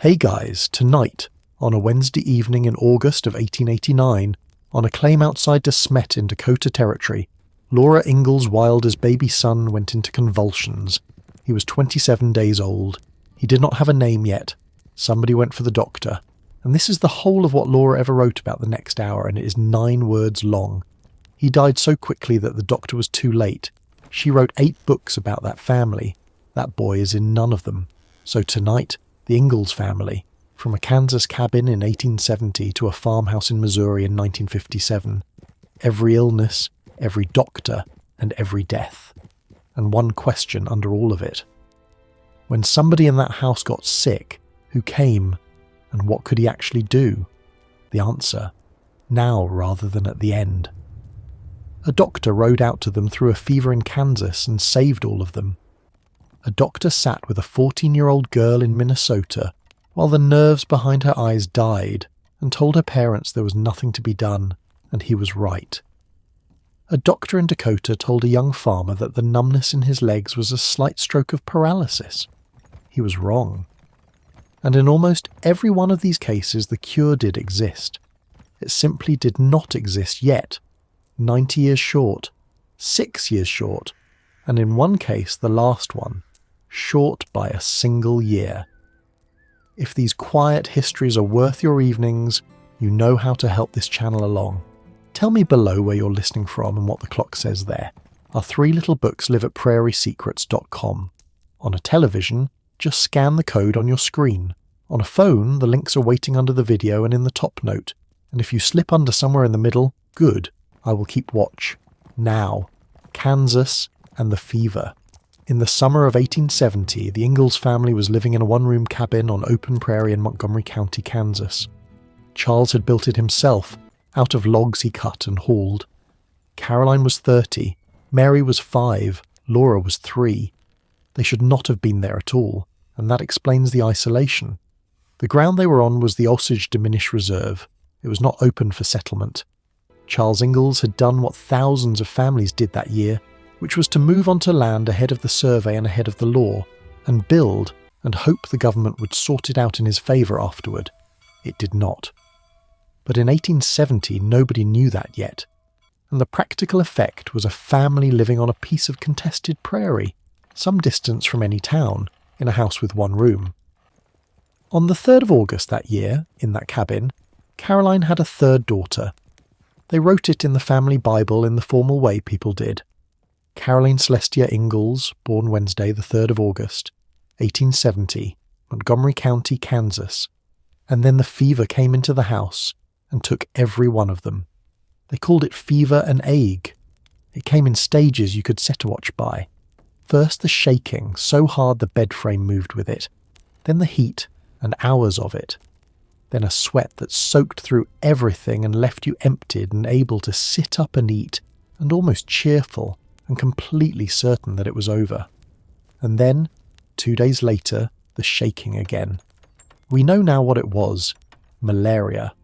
Hey guys, tonight, on a Wednesday evening in August of 1889, on a claim outside to Smet in Dakota Territory, Laura Ingalls Wilder's baby son went into convulsions. He was 27 days old. He did not have a name yet. Somebody went for the doctor. And this is the whole of what Laura ever wrote about the next hour, and it is 9 words long. He died so quickly that the doctor was too late. She wrote 8 books about that family. That boy is in none of them. So tonight, the Ingalls family, from a Kansas cabin in 1870 to a farmhouse in Missouri in 1957. Every illness, every doctor, and every death. And one question under all of it. When somebody in that house got sick, who came, and what could he actually do? The answer, now rather than at the end. A doctor rode out to them through a fever in Kansas and saved all of them. A doctor sat with a 14-year-old girl in Minnesota while the nerves behind her eyes died and told her parents there was nothing to be done, and he was right. A doctor in Dakota told a young farmer that the numbness in his legs was a slight stroke of paralysis. He was wrong. And in almost every one of these cases the cure did exist. It simply did not exist yet. 90 years short, 6 years short, and in one case, the last one, short by a single year. If these quiet histories are worth your evenings, you know how to help this channel along. Tell me below where you're listening from and what the clock says there. Our 3 little books live at prairiesecrets.com. On a television, just scan the code on your screen. On a phone, the links are waiting under the video and in the top note. And if you slip under somewhere in the middle, good. I will keep watch. Now, Kansas and the fever. In the summer of 1870, the Ingalls family was living in a one-room cabin on open prairie in Montgomery County, Kansas. Charles had built it himself, out of logs he cut and hauled. Caroline was 30, Mary was 5, Laura was 3. They should not have been there at all, and that explains the isolation. The ground they were on was the Osage Diminished Reserve. It was not open for settlement. Charles Ingalls had done what thousands of families did that year, which was to move onto land ahead of the survey and ahead of the law, and build and hope the government would sort it out in his favour afterward. It did not. But in 1870 nobody knew that yet, and the practical effect was a family living on a piece of contested prairie, some distance from any town, in a house with 1 room. On the 3rd of August that year, in that cabin, Caroline had a 3rd daughter. They wrote it in the family Bible in the formal way people did. Caroline Celestia Ingalls, born Wednesday the 3rd of August, 1870, Montgomery County, Kansas. And then the fever came into the house and took every one of them. They called it fever and ague. It came in stages you could set a watch by. First the shaking, so hard the bed frame moved with it. Then the heat and hours of it. Then a sweat that soaked through everything and left you emptied and able to sit up and eat, and almost cheerful and completely certain that it was over. And then, 2 days later, the shaking again. We know now what it was. Malaria.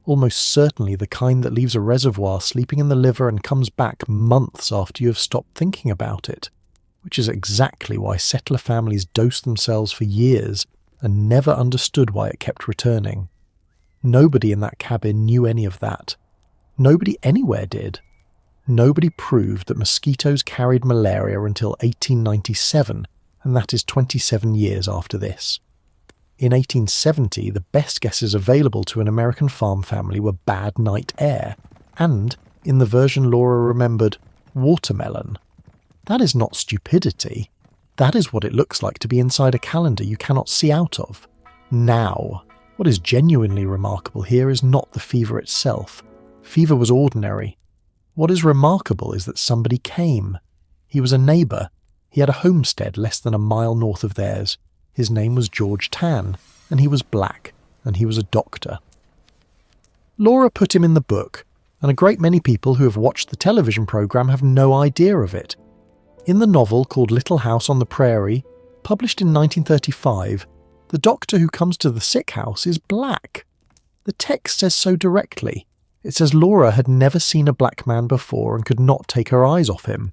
Almost certainly the kind that leaves a reservoir sleeping in the liver and comes back months after you have stopped thinking about it, which is exactly why settler families dosed themselves for years and never understood why it kept returning. Nobody in that cabin knew any of that. Nobody anywhere did. Nobody proved that mosquitoes carried malaria until 1897, and that is 27 years after this. In 1870, the best guesses available to an American farm family were bad night air, and, in the version Laura remembered, watermelon. That is not stupidity. That is what it looks like to be inside a calendar you cannot see out of. Now, what is genuinely remarkable here is not the fever itself. Fever was ordinary. What is remarkable is that somebody came. He was a neighbour. He had a homestead less than a mile north of theirs. His name was George Tann, and he was black, and he was a doctor. Laura put him in the book, and a great many people who have watched the television programme have no idea of it. In the novel called Little House on the Prairie, published in 1935, the doctor who comes to the sick house is black. The text says so directly. It says Laura had never seen a black man before and could not take her eyes off him.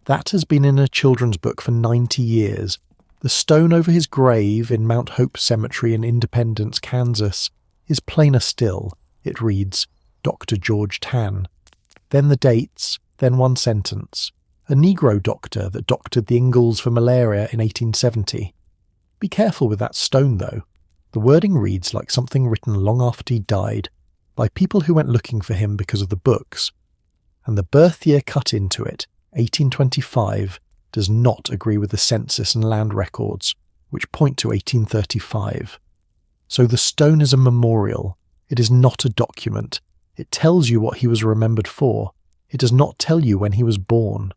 That has been in a children's book for 90 years, The stone over his grave in Mount Hope Cemetery in Independence, Kansas, is plainer still. It reads, Dr. George Tann. Then the dates, then one sentence. A Negro doctor that doctored the Ingalls for malaria in 1870. Be careful with that stone, though. The wording reads like something written long after he died, by people who went looking for him because of the books. And the birth year cut into it, 1825, does not agree with the census and land records, which point to 1835. So the stone is a memorial. It is not a document. It tells you what he was remembered for. It does not tell you when he was born.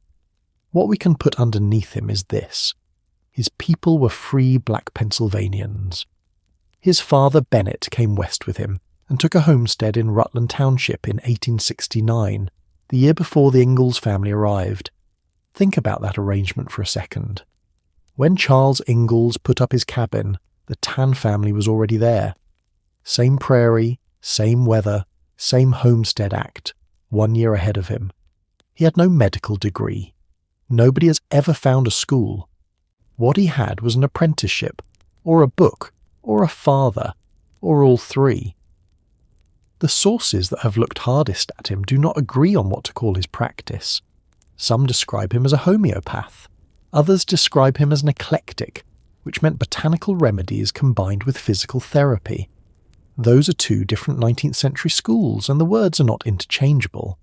What we can put underneath him is this. His people were free black Pennsylvanians. His father Bennett came west with him and took a homestead in Rutland Township in 1869, the year before the Ingalls family arrived. Think about that arrangement for a second. When Charles Ingalls put up his cabin, the Tann family was already there. Same prairie, same weather, same homestead act, 1 year ahead of him. He had no medical degree. Nobody has ever found a school. What he had was an apprenticeship, or a book, or a father, or all three. The sources that have looked hardest at him do not agree on what to call his practice. Some describe him as a homeopath. Others describe him as an eclectic, which meant botanical remedies combined with physical therapy. Those are two different 19th century schools, and the words are not interchangeable.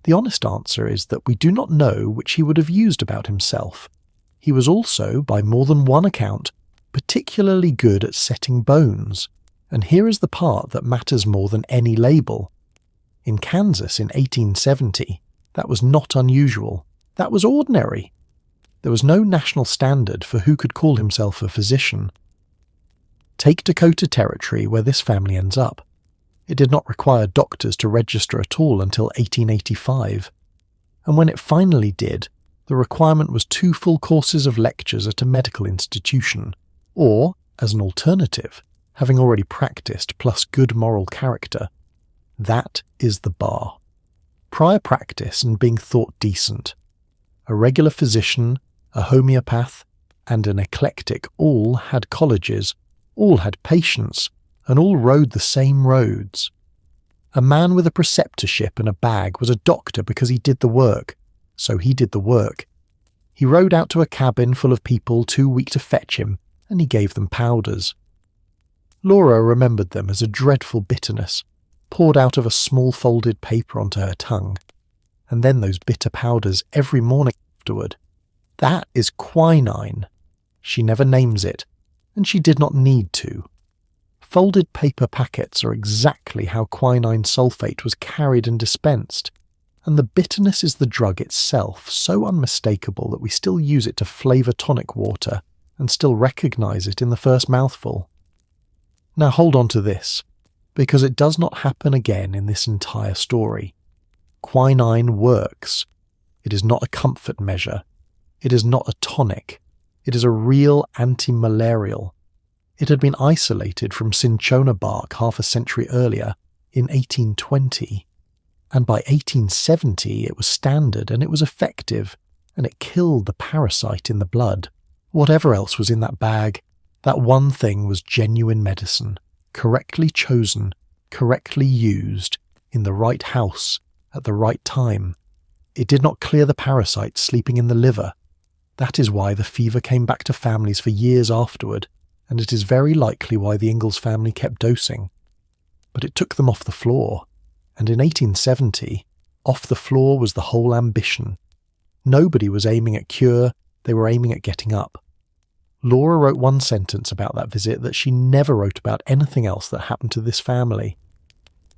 The honest answer is that we do not know which he would have used about himself. He was also, by more than one account, particularly good at setting bones, and here is the part that matters more than any label. In Kansas in 1870, that was not unusual. That was ordinary. There was no national standard for who could call himself a physician. Take Dakota Territory, where this family ends up. It did not require doctors to register at all until 1885. And when it finally did, the requirement was 2 full courses of lectures at a medical institution, or, as an alternative, having already practiced plus good moral character. That is the bar. Prior practice and being thought decent. A regular physician, a homeopath, and an eclectic all had colleges, all had patients, and all rode the same roads. A man with a preceptorship and a bag was a doctor because he did the work, so he did the work. He rode out to a cabin full of people too weak to fetch him, and he gave them powders. Laura remembered them as a dreadful bitterness, poured out of a small folded paper onto her tongue, and then those bitter powders every morning afterward. That is quinine. She never names it, and she did not need to. Folded paper packets are exactly how quinine sulfate was carried and dispensed, and the bitterness is the drug itself, so unmistakable that we still use it to flavour tonic water and still recognise it in the first mouthful. Now hold on to this, because it does not happen again in this entire story. Quinine works. It is not a comfort measure. It is not a tonic. It is a real anti-malarial. It had been isolated from cinchona bark half a century earlier, in 1820, and by 1870 it was standard and it was effective, and it killed the parasite in the blood. Whatever else was in that bag, that one thing was genuine medicine, correctly chosen, correctly used, in the right house, at the right time. It did not clear the parasite sleeping in the liver. That is why the fever came back to families for years afterward, and it is very likely why the Ingalls family kept dosing. But it took them off the floor, and in 1870, off the floor was the whole ambition. Nobody was aiming at cure, they were aiming at getting up. Laura wrote one sentence about that visit that she never wrote about anything else that happened to this family.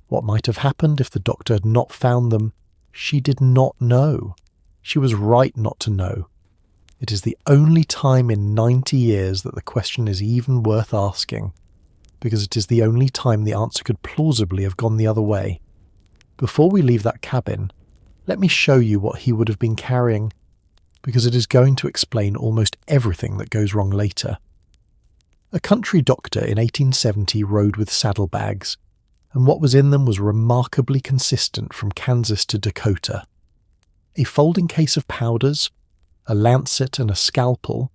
What might have happened if the doctor had not found them, she did not know. She was right not to know. It is the only time in 90 years that the question is even worth asking, because it is the only time the answer could plausibly have gone the other way. Before we leave that cabin, let me show you what he would have been carrying, because it is going to explain almost everything that goes wrong later. A country doctor in 1870 rode with saddlebags, and what was in them was remarkably consistent from Kansas to Dakota. A folding case of powders, a lancet and a scalpel,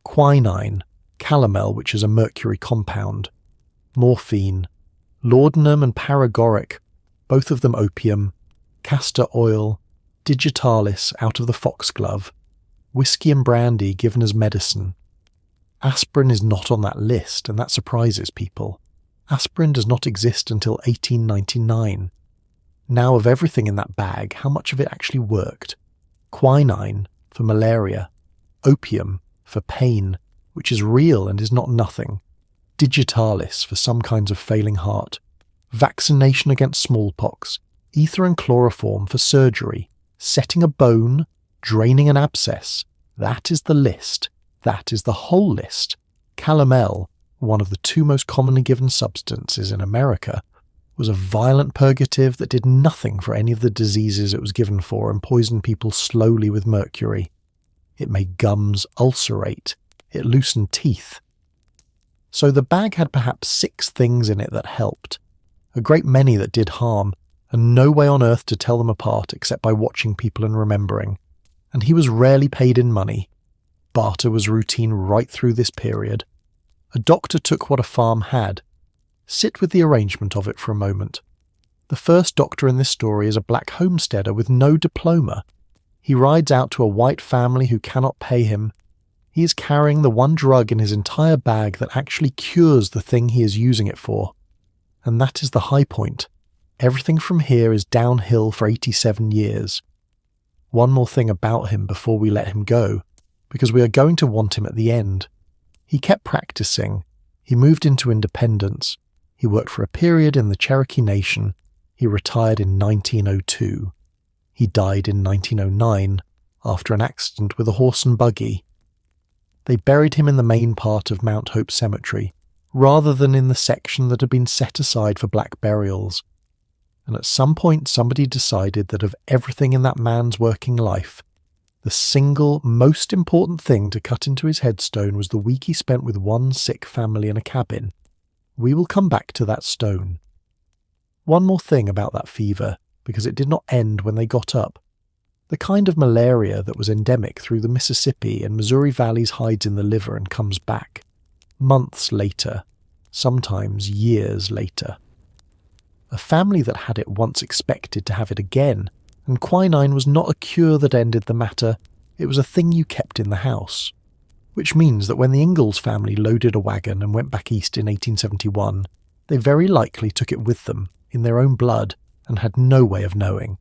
quinine, calomel, which is a mercury compound, morphine, laudanum and paregoric, both of them opium, castor oil, digitalis out of the foxglove, whiskey and brandy given as medicine. Aspirin is not on that list, and that surprises people. Aspirin does not exist until 1899. Now, of everything in that bag, how much of it actually worked? Quinine for malaria, opium for pain, which is real and is not nothing, digitalis for some kinds of failing heart, vaccination against smallpox, ether and chloroform for surgery, setting a bone, draining an abscess. That is the list. That is the whole list. Calomel, one of the two most commonly given substances in America, was a violent purgative that did nothing for any of the diseases it was given for and poisoned people slowly with mercury. It made gums ulcerate. It loosened teeth. So the bag had perhaps 6 things in it that helped, a great many that did harm, and no way on earth to tell them apart except by watching people and remembering. And he was rarely paid in money. Barter was routine right through this period. A doctor took what a farm had. Sit with the arrangement of it for a moment. The first doctor in this story is a black homesteader with no diploma. He rides out to a white family who cannot pay him. He is carrying the one drug in his entire bag that actually cures the thing he is using it for. And that is the high point. Everything from here is downhill for 87 years. One more thing about him before we let him go, because we are going to want him at the end. He kept practicing. He moved into independence. He worked for a period in the Cherokee Nation. He retired in 1902. He died in 1909 after an accident with a horse and buggy. They buried him in the main part of Mount Hope Cemetery, rather than in the section that had been set aside for black burials. And at some point somebody decided that of everything in that man's working life, the single most important thing to cut into his headstone was the week he spent with one sick family in a cabin. We will come back to that stone. One more thing about that fever, because it did not end when they got up. The kind of malaria that was endemic through the Mississippi and Missouri valleys hides in the liver and comes back. Months later, sometimes years later. A family that had it once expected to have it again, and quinine was not a cure that ended the matter, it was a thing you kept in the house. Which means that when the Ingalls family loaded a wagon and went back east in 1871, they very likely took it with them, in their own blood, and had no way of knowing.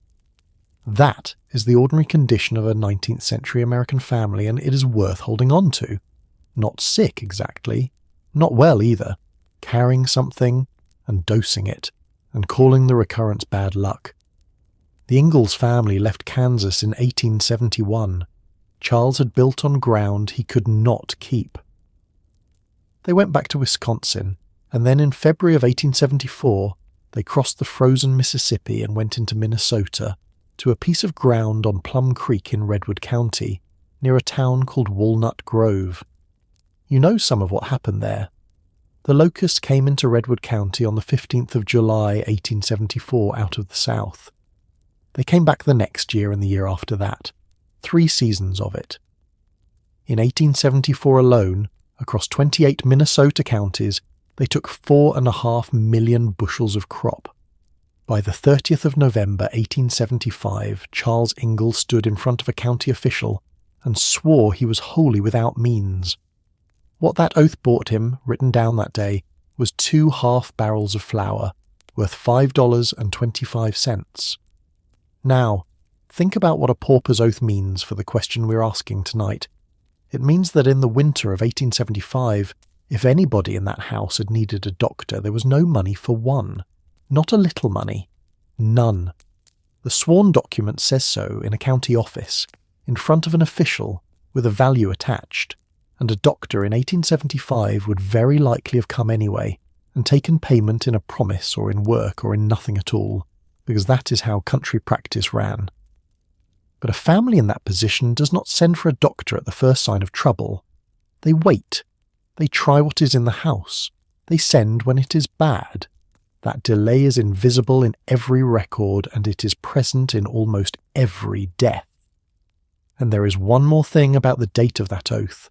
That is the ordinary condition of a 19th century American family, and it is worth holding on to. Not sick, exactly. Not well, either. Carrying something, and dosing it, and calling the recurrence bad luck. The Ingalls family left Kansas in 1871. Charles had built on ground he could not keep. They went back to Wisconsin, and then in February of 1874, they crossed the frozen Mississippi and went into Minnesota, to a piece of ground on Plum Creek in Redwood County, near a town called Walnut Grove. You know some of what happened there. The locusts came into Redwood County on the 15th of July, 1874, out of the south. They came back the next year and the year after that. 3 seasons of it. In 1874 alone, across 28 Minnesota counties, they took 4.5 million bushels of crop. By the 30th of November 1875, Charles Ingalls stood in front of a county official and swore he was wholly without means. What that oath bought him, written down that day, was 2 half barrels of flour, worth $5.25. Now, think about what a pauper's oath means for the question we're asking tonight. It means that in the winter of 1875, if anybody in that house had needed a doctor, there was no money for one. Not a little money. None. The sworn document says so in a county office, in front of an official, with a value attached, and a doctor in 1875 would very likely have come anyway, and taken payment in a promise or in work or in nothing at all, because that is how country practice ran. But a family in that position does not send for a doctor at the first sign of trouble. They wait. They try what is in the house. They send when it is bad. That delay is invisible in every record, and it is present in almost every death. And there is one more thing about the date of that oath.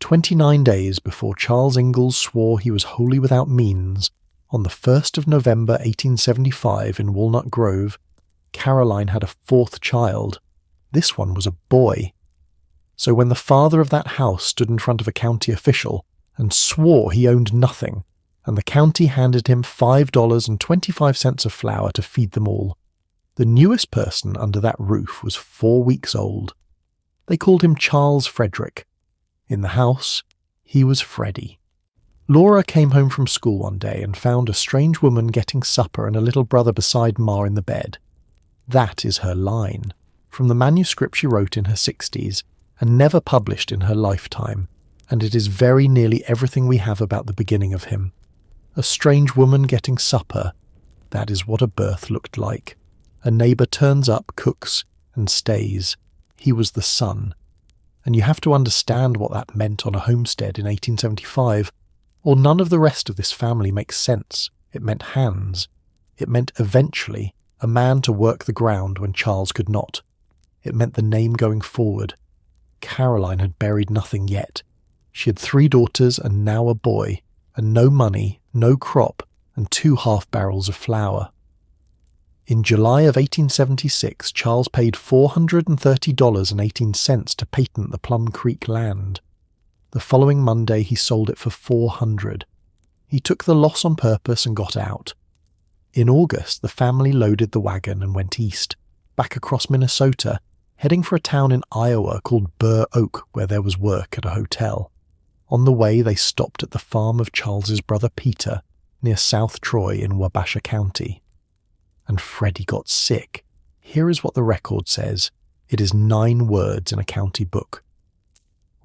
29 days before Charles Ingalls swore he was wholly without means, on the 1st of November 1875 in Walnut Grove, Caroline had a fourth child. This one was a boy. So when the father of that house stood in front of a county official and swore he owned nothing, and the county handed him $5.25 of flour to feed them all, the newest person under that roof was 4 weeks old. They called him Charles Frederick. In the house, he was Freddie. Laura came home from school one day and found a strange woman getting supper and a little brother beside Ma in the bed. That is her line, from the manuscript she wrote in her 60s and never published in her lifetime, and it is very nearly everything we have about the beginning of him. A strange woman getting supper, that is what a birth looked like. A neighbour turns up, cooks, and stays. He was the son. And you have to understand what that meant on a homestead in 1875, or none of the rest of this family makes sense. It meant hands. It meant eventually a man to work the ground when Charles could not. It meant the name going forward. Caroline had buried nothing yet. She had 3 daughters and now a boy, and no money, no crop, and 2 half-barrels of flour. In July of 1876, Charles paid $430.18 to patent the Plum Creek land. The following Monday he sold it for $400. He took the loss on purpose and got out. In August, the family loaded the wagon and went east, back across Minnesota, heading for a town in Iowa called Burr Oak, where there was work at a hotel. On the way, they stopped at the farm of Charles's brother Peter, near South Troy in Wabasha County. And Freddie got sick. Here is what the record says. It is 9 words in a county book.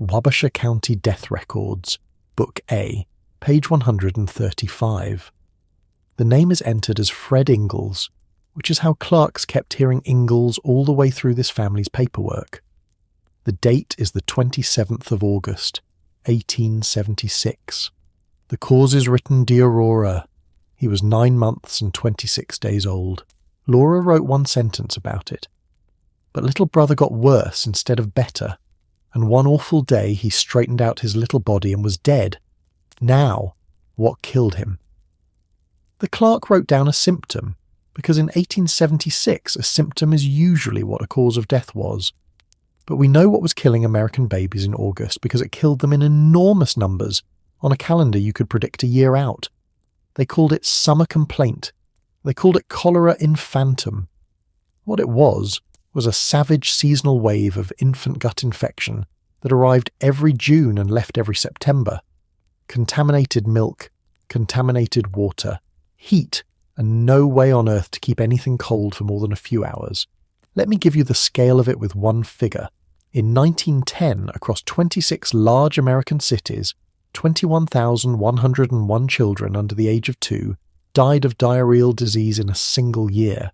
Wabasha County Death Records, Book A, page 135. The name is entered as Fred Ingalls, which is how clerks kept hearing Ingalls all the way through this family's paperwork. The date is the 27th of August, 1876. The cause is written de Aurora. He was 9 months and 26 days old. Laura wrote 1 sentence about it. But little brother got worse instead of better, and one awful day he straightened out his little body and was dead. Now, what killed him? The clerk wrote down a symptom, because in 1876 a symptom is usually what a cause of death was. But we know what was killing American babies in August because it killed them in enormous numbers. On a calendar you could predict a year out. They called it summer complaint. They called it cholera infantum. What it was a savage seasonal wave of infant gut infection that arrived every June and left every September. Contaminated milk, contaminated water, heat, and no way on earth to keep anything cold for more than a few hours. Let me give you the scale of it with one figure. In 1910, across 26 large American cities, 21,101 children under the age of 2 died of diarrheal disease in a single year.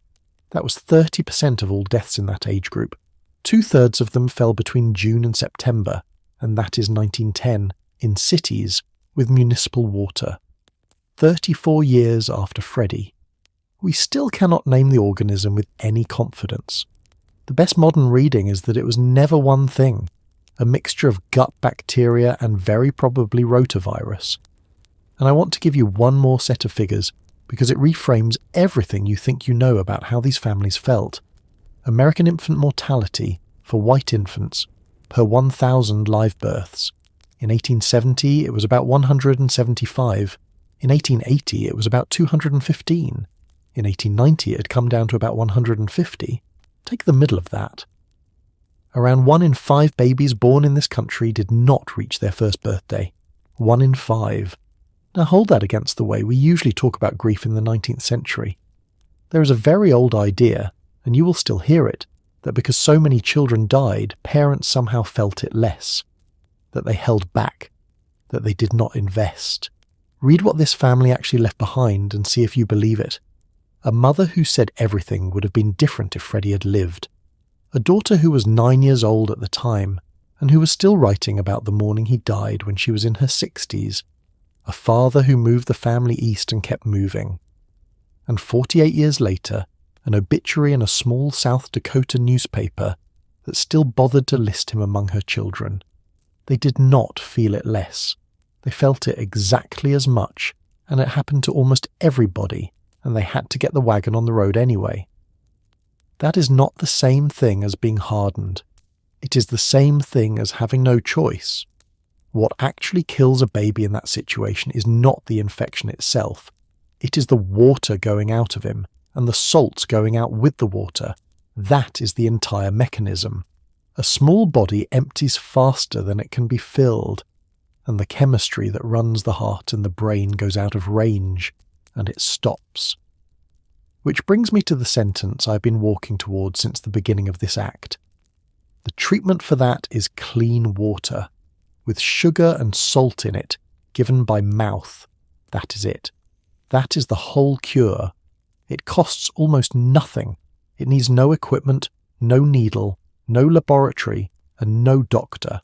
That was 30% of all deaths in that age group. 2/3 of them fell between June and September, and that is 1910, in cities with municipal water. 34 years after Freddie. We still cannot name the organism with any confidence. The best modern reading is that it was never one thing, a mixture of gut bacteria and very probably rotavirus. And I want to give you one more set of figures because it reframes everything you think you know about how these families felt. American infant mortality for white infants per 1,000 live births. In 1870 it was about 175. In 1880 it was about 215. In 1890 it had come down to about 150. Take the middle of that. Around 1 in 5 babies born in this country did not reach their first birthday. 1 in 5. Now hold that against the way we usually talk about grief in the 19th century. There is a very old idea, and you will still hear it, that because so many children died, parents somehow felt it less. That they held back. That they did not invest. Read what this family actually left behind and see if you believe it. A mother who said everything would have been different if Freddie had lived. A daughter who was 9 years old at the time, and who was still writing about the morning he died when she was in her 60s. A father who moved the family east and kept moving. And 48 years later, an obituary in a small South Dakota newspaper that still bothered to list him among her children. They did not feel it less. They felt it exactly as much, and it happened to almost everybody, and they had to get the wagon on the road anyway. That is not the same thing as being hardened. It is the same thing as having no choice. What actually kills a baby in that situation is not the infection itself. It is the water going out of him, and the salt going out with the water. That is the entire mechanism. A small body empties faster than it can be filled, and the chemistry that runs the heart and the brain goes out of range, and it stops. Which brings me to the sentence I've been walking towards since the beginning of this act. The treatment for that is clean water, with sugar and salt in it, given by mouth. That is it. That is the whole cure. It costs almost nothing. It needs no equipment, no needle, no laboratory, and no doctor.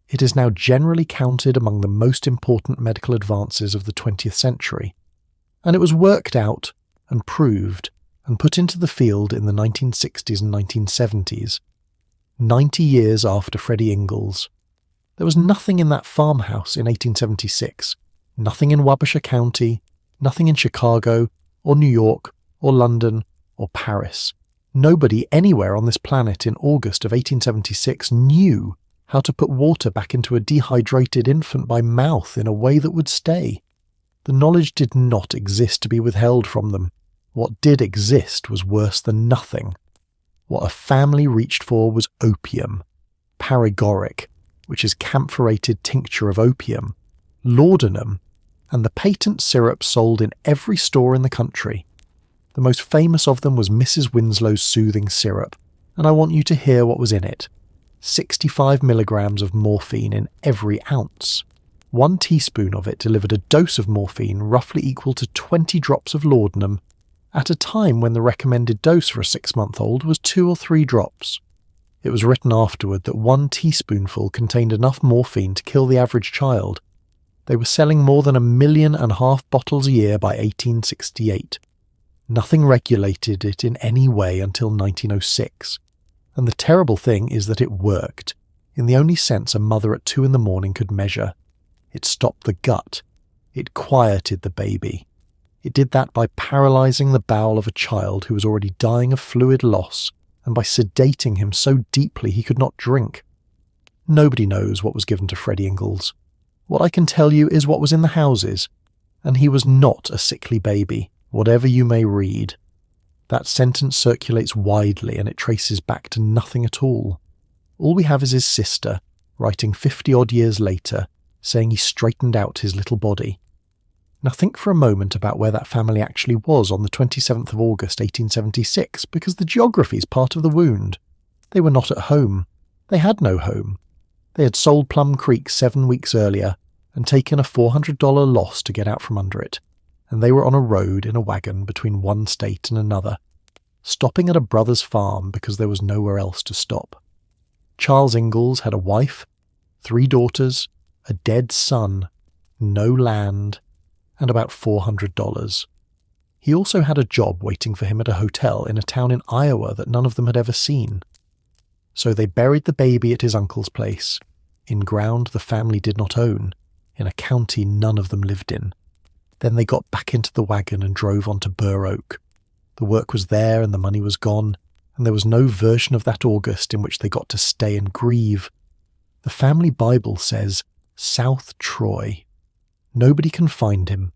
It is now generally counted among the most important medical advances of the 20th century, and it was worked out and proved and put into the field in the 1960s and 1970s, 90 years after Freddie Ingalls. There was nothing in that farmhouse in 1876, nothing in Wabasha County, nothing in Chicago, or New York, or London, or Paris. Nobody anywhere on this planet in August of 1876 knew how to put water back into a dehydrated infant by mouth in a way that would stay. The knowledge did not exist to be withheld from them. What did exist was worse than nothing. What a family reached for was opium, paregoric, which is camphorated tincture of opium, laudanum, and the patent syrup sold in every store in the country. The most famous of them was Mrs. Winslow's soothing syrup, and I want you to hear what was in it. 65 milligrams of morphine in every ounce. 1 teaspoon of it delivered a dose of morphine roughly equal to 20 drops of laudanum, at a time when the recommended dose for a 6-month-old was 2 or 3 drops. It was written afterward that 1 teaspoonful contained enough morphine to kill the average child. They were selling more than 1.5 million bottles a year by 1868. Nothing regulated it in any way until 1906. And the terrible thing is that it worked, in the only sense a mother at 2 a.m. could measure. It stopped the gut. It quieted the baby. It did that by paralysing the bowel of a child who was already dying of fluid loss, and by sedating him so deeply he could not drink. Nobody knows what was given to Freddie Ingalls. What I can tell you is what was in the houses, and he was not a sickly baby, whatever you may read. That sentence circulates widely, and it traces back to nothing at all. All we have is his sister, writing 50-odd years later, saying he straightened out his little body. Now think for a moment about where that family actually was on the 27th of August 1876, because the geography is part of the wound. They were not at home. They had no home. They had sold Plum Creek 7 weeks earlier and taken a $400 loss to get out from under it, and they were on a road in a wagon between one state and another, stopping at a brother's farm because there was nowhere else to stop. Charles Ingalls had a wife, 3 daughters, a dead son, no land, and about $400. He also had a job waiting for him at a hotel in a town in Iowa that none of them had ever seen. So they buried the baby at his uncle's place, in ground the family did not own, in a county none of them lived in. Then they got back into the wagon and drove on to Burr Oak. The work was there and the money was gone, and there was no version of that August in which they got to stay and grieve. The family Bible says, South Troy. Nobody can find him.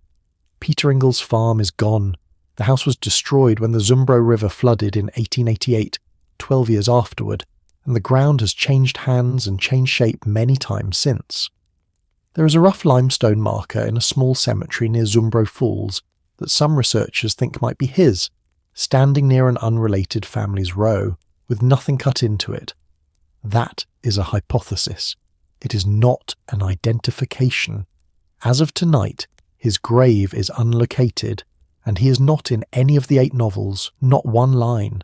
Peter Ingalls' farm is gone. The house was destroyed when the Zumbro River flooded in 1888, 12 years afterward, and the ground has changed hands and changed shape many times since. There is a rough limestone marker in a small cemetery near Zumbro Falls that some researchers think might be his, standing near an unrelated family's row, with nothing cut into it. That is a hypothesis. It is not an identification. As of tonight, his grave is unlocated, and he is not in any of the 8 novels, not one line.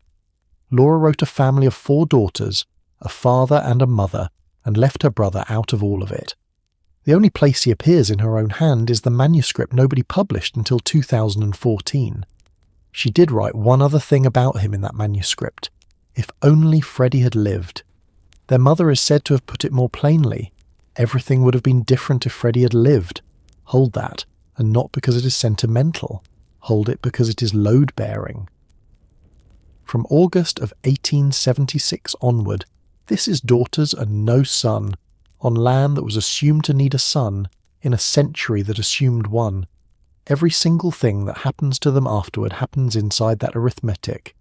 Laura wrote a family of 4 daughters, a father and a mother, and left her brother out of all of it. The only place he appears in her own hand is the manuscript nobody published until 2014. She did write one other thing about him in that manuscript. If only Freddie had lived. Their mother is said to have put it more plainly. Everything would have been different if Freddie had lived. Hold that, and not because it is sentimental. Hold it because it is load-bearing. From August of 1876 onward, this is daughters and no son, on land that was assumed to need a son, in a century that assumed one. Every single thing that happens to them afterward happens inside that arithmetic.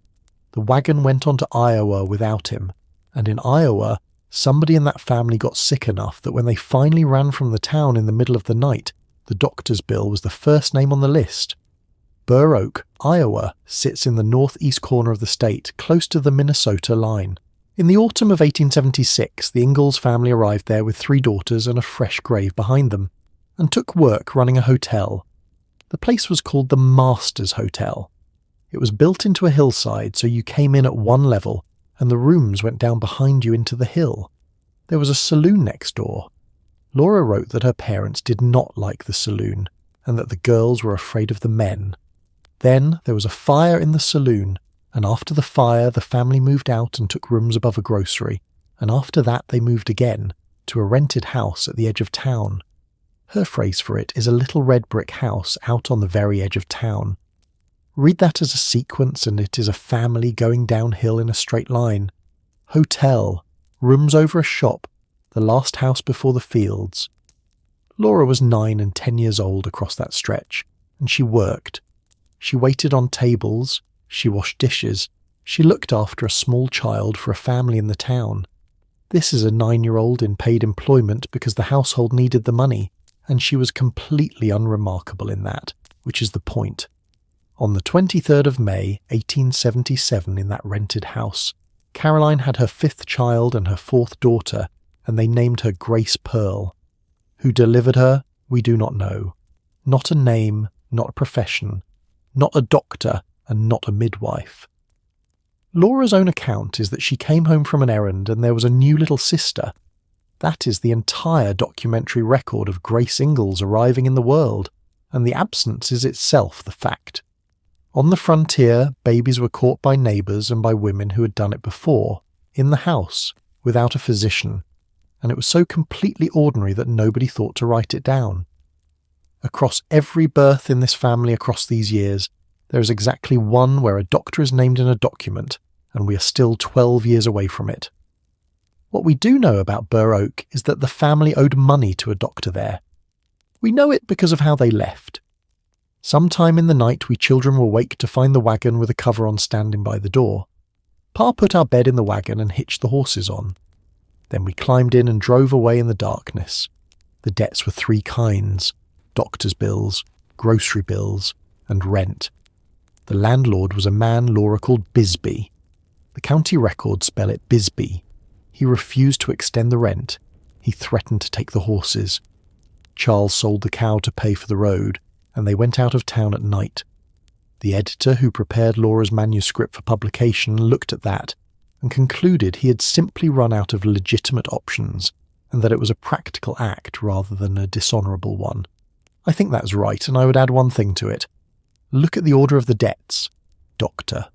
The wagon went on to Iowa without him, and in Iowa, somebody in that family got sick enough that when they finally ran from the town in the middle of the night, the doctor's bill was the first name on the list. Burr Oak, Iowa, sits in the northeast corner of the state, close to the Minnesota line. In the autumn of 1876, the Ingalls family arrived there with 3 daughters and a fresh grave behind them, and took work running a hotel. The place was called the Master's Hotel. It was built into a hillside, so you came in at one level, and the rooms went down behind you into the hill. There was a saloon next door. Laura wrote that her parents did not like the saloon, and that the girls were afraid of the men. Then there was a fire in the saloon, and after the fire the family moved out and took rooms above a grocery, and after that they moved again, to a rented house at the edge of town. Her phrase for it is a little red brick house out on the very edge of town. Read that as a sequence and it is a family going downhill in a straight line. Hotel, rooms over a shop, the last house before the fields. Laura was 9 and 10 years old across that stretch, and she worked. She waited on tables, she washed dishes, she looked after a small child for a family in the town. This is a 9-year-old in paid employment because the household needed the money, and she was completely unremarkable in that, which is the point. On the 23rd of May, 1877, in that rented house, Caroline had her 5th child and her 4th daughter, and they named her Grace Pearl. Who delivered her, we do not know. Not a name, not a profession, not a doctor, and not a midwife. Laura's own account is that she came home from an errand and there was a new little sister. That is the entire documentary record of Grace Ingalls arriving in the world, and the absence is itself the fact. On the frontier, babies were caught by neighbours and by women who had done it before, in the house, without a physician, and it was so completely ordinary that nobody thought to write it down. Across every birth in this family across these years, there is exactly one where a doctor is named in a document, and we are still 12 years away from it. What we do know about Burr Oak is that the family owed money to a doctor there. We know it because of how they left. Sometime in the night we children will wake to find the wagon with a cover on standing by the door. Pa put our bed in the wagon and hitched the horses on. Then we climbed in and drove away in the darkness. The debts were 3 kinds: doctor's bills, grocery bills, and rent. The landlord was a man Laura called Bisbee. The county records spell it Bisbee. He refused to extend the rent. He threatened to take the horses. Charles sold the cow to pay for the road, and they went out of town at night. The editor who prepared Laura's manuscript for publication looked at that and concluded he had simply run out of legitimate options, and that it was a practical act rather than a dishonourable one. I think that's right, and I would add one thing to it. Look at the order of the debts: doctor,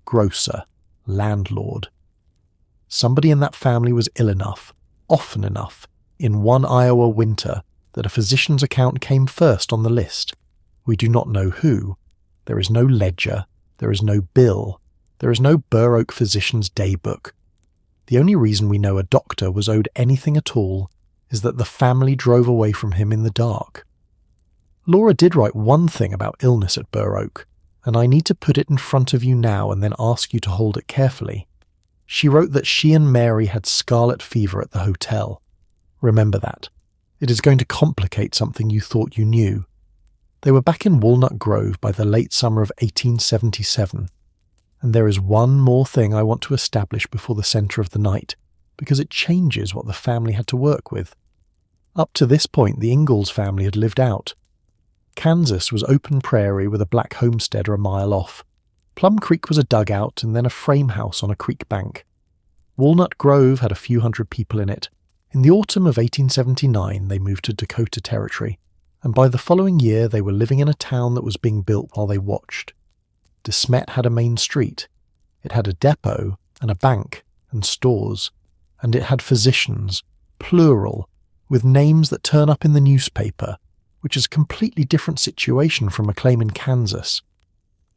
grocer, landlord. Somebody in that family was ill enough, often enough, in one Iowa winter, that a physician's account came first on the list. We do not know who. There is no ledger. There is no bill. There is no Burr Oak physician's daybook. The only reason we know a doctor was owed anything at all is that the family drove away from him in the dark. Laura did write one thing about illness at Burr Oak, and I need to put it in front of you now and then ask you to hold it carefully. She wrote that she and Mary had scarlet fever at the hotel. Remember that. It is going to complicate something you thought you knew. They were back in Walnut Grove by the late summer of 1877. And there is one more thing I want to establish before the centre of the night, because it changes what the family had to work with. Up to this point, the Ingalls family had lived out. Kansas was open prairie with a black homesteader a mile off. Plum Creek was a dugout and then a frame house on a creek bank. Walnut Grove had a few hundred people in it. In the autumn of 1879, they moved to Dakota Territory, and by the following year they were living in a town that was being built while they watched. Smet had a main street. It had a depot and a bank and stores, and it had physicians, plural, with names that turn up in the newspaper, which is a completely different situation from a claim in Kansas.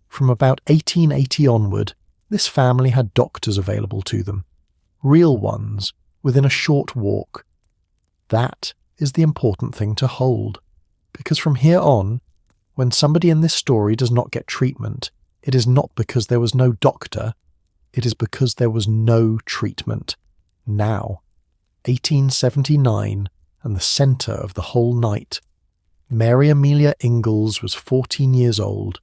From about 1880 onward, this family had doctors available to them, real ones, within a short walk. That is the important thing to hold, because from here on, when somebody in this story does not get treatment, it is not because there was no doctor, it is because there was no treatment. Now, 1879, and the centre of the whole night. Mary Amelia Ingalls was 14 years old.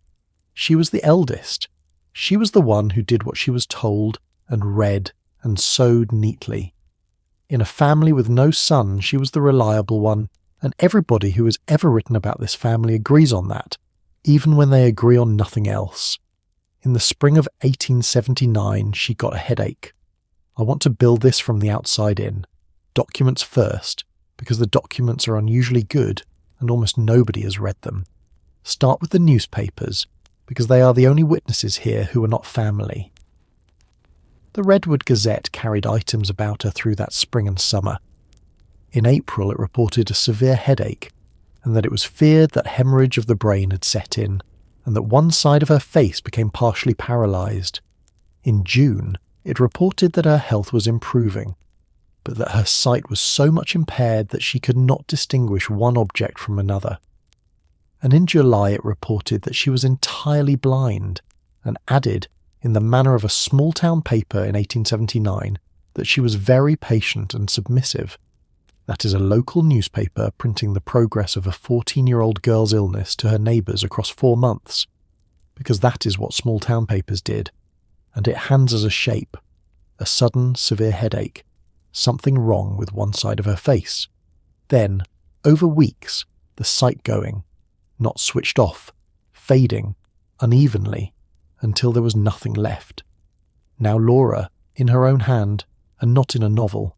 She was the eldest. She was the one who did what she was told and read and sewed neatly. In a family with no son, she was the reliable one, and everybody who has ever written about this family agrees on that, even when they agree on nothing else. In the spring of 1879, she got a headache. I want to build this from the outside in. Documents first, because the documents are unusually good and almost nobody has read them. Start with the newspapers, because they are the only witnesses here who are not family. The Redwood Gazette carried items about her through that spring and summer. In April it reported a severe headache, and that it was feared that hemorrhage of the brain had set in, and that one side of her face became partially paralysed. In June it reported that her health was improving, but that her sight was so much impaired that she could not distinguish one object from another. And in July it reported that she was entirely blind, and added, in the manner of a small-town paper in 1879, that she was very patient and submissive. That is a local newspaper printing the progress of a 14-year-old girl's illness to her neighbours across 4 months, because that is what small-town papers did, and it hands us a shape, a sudden severe headache, something wrong with one side of her face. Then, over weeks, the sight going, not switched off, fading, unevenly, until there was nothing left. Now Laura, in her own hand, and not in a novel.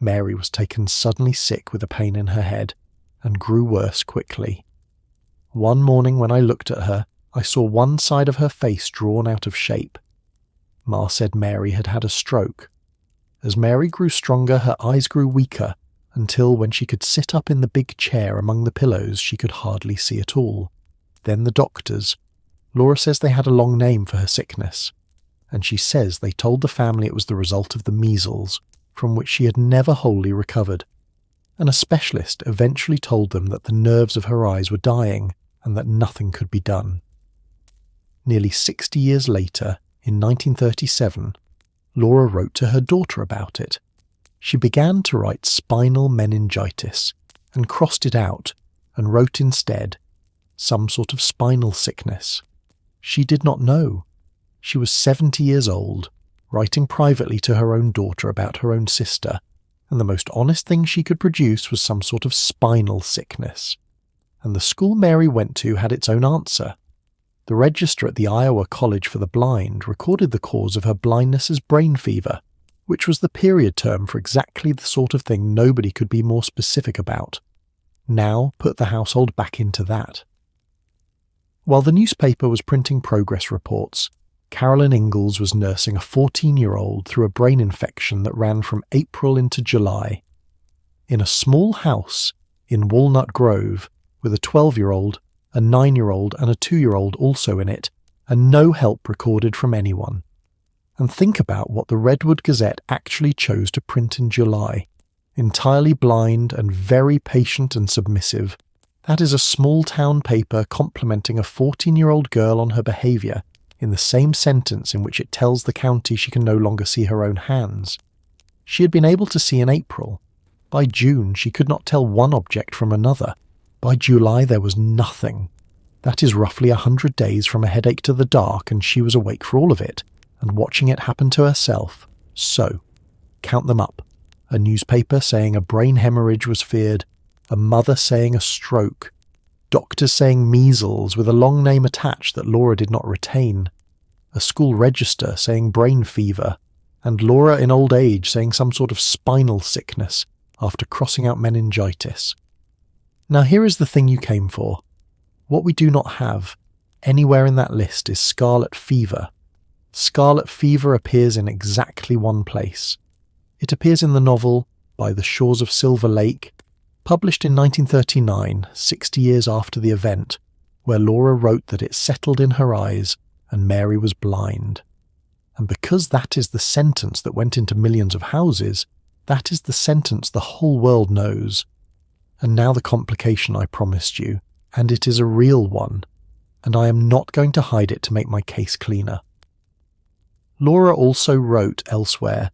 Mary was taken suddenly sick with a pain in her head, and grew worse quickly. One morning when I looked at her, I saw one side of her face drawn out of shape. Ma said Mary had had a stroke. As Mary grew stronger, her eyes grew weaker, until when she could sit up in the big chair among the pillows, she could hardly see at all. Then the doctors. Laura says they had a long name for her sickness, and she says they told the family it was the result of the measles, from which she had never wholly recovered. And a specialist eventually told them that the nerves of her eyes were dying, and that nothing could be done. Nearly 60 years later, in 1937, Laura wrote to her daughter about it. She began to write spinal meningitis, and crossed it out, and wrote instead, some sort of spinal sickness. She did not know. She was 70 years old, writing privately to her own daughter about her own sister, and the most honest thing she could produce was some sort of spinal sickness. And the school Mary went to had its own answer. The register at the Iowa College for the Blind recorded the cause of her blindness as brain fever, which was the period term for exactly the sort of thing nobody could be more specific about. Now put the household back into that. While the newspaper was printing progress reports, Carolyn Ingalls was nursing a 14-year-old through a brain infection that ran from April into July. In a small house in Walnut Grove, with a 12-year-old, a 9-year-old and a 2-year-old also in it, and no help recorded from anyone. And think about what the Redwood Gazette actually chose to print in July. Entirely blind and very patient and submissive. That is a small-town paper complimenting a 14-year-old girl on her behaviour in the same sentence in which it tells the county she can no longer see her own hands. She had been able to see in April. By June she could not tell one object from another. By July there was nothing. That is roughly 100 days from a headache to the dark, and she was awake for all of it, and watching it happen to herself. So, count them up. A newspaper saying a brain hemorrhage was feared, a mother saying a stroke, doctors saying measles with a long name attached that Laura did not retain, a school register saying brain fever, and Laura in old age saying some sort of spinal sickness after crossing out meningitis. Now here is the thing you came for. What we do not have anywhere in that list is scarlet fever. Scarlet fever appears in exactly one place. It appears in the novel By the Shores of Silver Lake published in 1939, 60 years after the event, where Laura wrote that it settled in her eyes and Mary was blind. And because that is the sentence that went into millions of houses, that is the sentence the whole world knows. And now the complication I promised you, and it is a real one, and I am not going to hide it to make my case cleaner. Laura also wrote elsewhere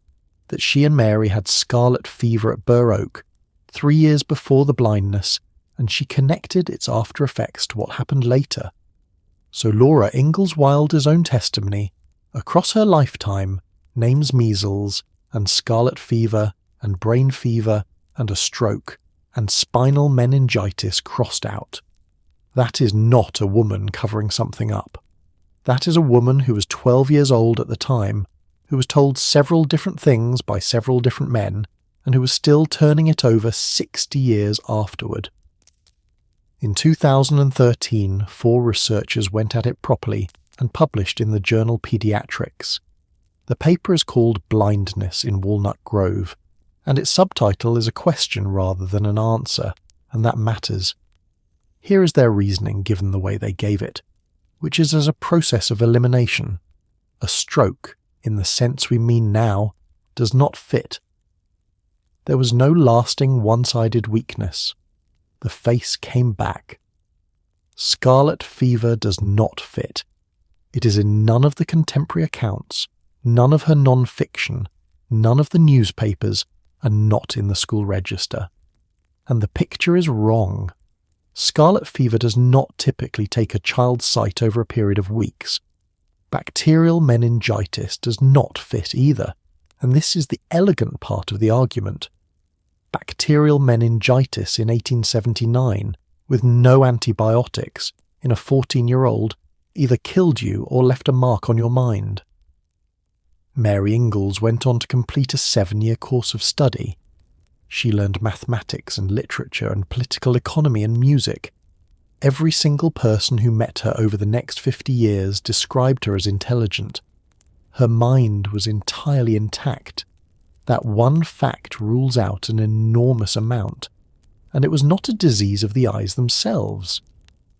that she and Mary had scarlet fever at Burr Oak 3 years before the blindness, and she connected its after effects to what happened later. So Laura Ingalls Wilder's own testimony, across her lifetime, names measles and scarlet fever and brain fever and a stroke and spinal meningitis crossed out. That is not a woman covering something up. That is a woman who was 12 years old at the time, who was told several different things by several different men, and who was still turning it over 60 years afterward. In 2013, 4 researchers went at it properly and published in the journal Pediatrics. The paper is called Blindness in Walnut Grove, and its subtitle is a question rather than an answer, and that matters. Here is their reasoning given the way they gave it, which is as a process of elimination. A stroke, in the sense we mean now, does not fit. There was no lasting one-sided weakness. The face came back. Scarlet fever does not fit. It is in none of the contemporary accounts, none of her non-fiction, none of the newspapers, and not in the school register. And the picture is wrong. Scarlet fever does not typically take a child's sight over a period of weeks. Bacterial meningitis does not fit either, and this is the elegant part of the argument. Bacterial meningitis in 1879, with no antibiotics, in a 14-year-old, either killed you or left a mark on your mind. Mary Ingalls went on to complete a 7-year course of study. She learned mathematics and literature and political economy and music. Every single person who met her over the next 50 years described her as intelligent. Her mind was entirely intact. That one fact rules out an enormous amount. And it was not a disease of the eyes themselves.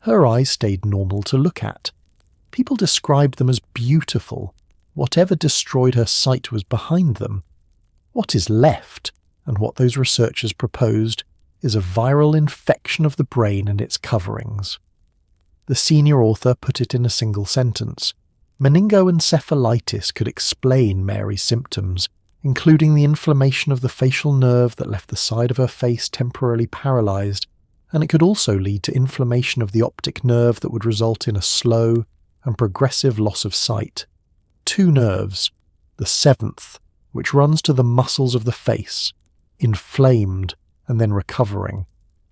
Her eyes stayed normal to look at. People described them as beautiful. Whatever destroyed her sight was behind them. What is left, and what those researchers proposed, is a viral infection of the brain and its coverings. The senior author put it in a single sentence. Meningoencephalitis could explain Mary's symptoms, including the inflammation of the facial nerve that left the side of her face temporarily paralyzed, and it could also lead to inflammation of the optic nerve that would result in a slow and progressive loss of sight. 2 nerves, the 7th, which runs to the muscles of the face, inflamed and then recovering.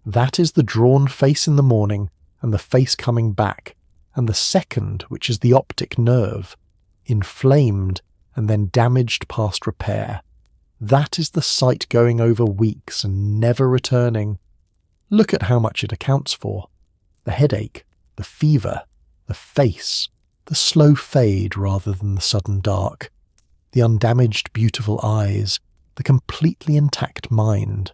That is the drawn face in the morning and the face coming back, and the 2nd, which is the optic nerve, inflamed and then damaged past repair. That is the sight going over weeks and never returning. Look at how much it accounts for. The headache, the fever, the face, the slow fade rather than the sudden dark, the undamaged beautiful eyes, the completely intact mind.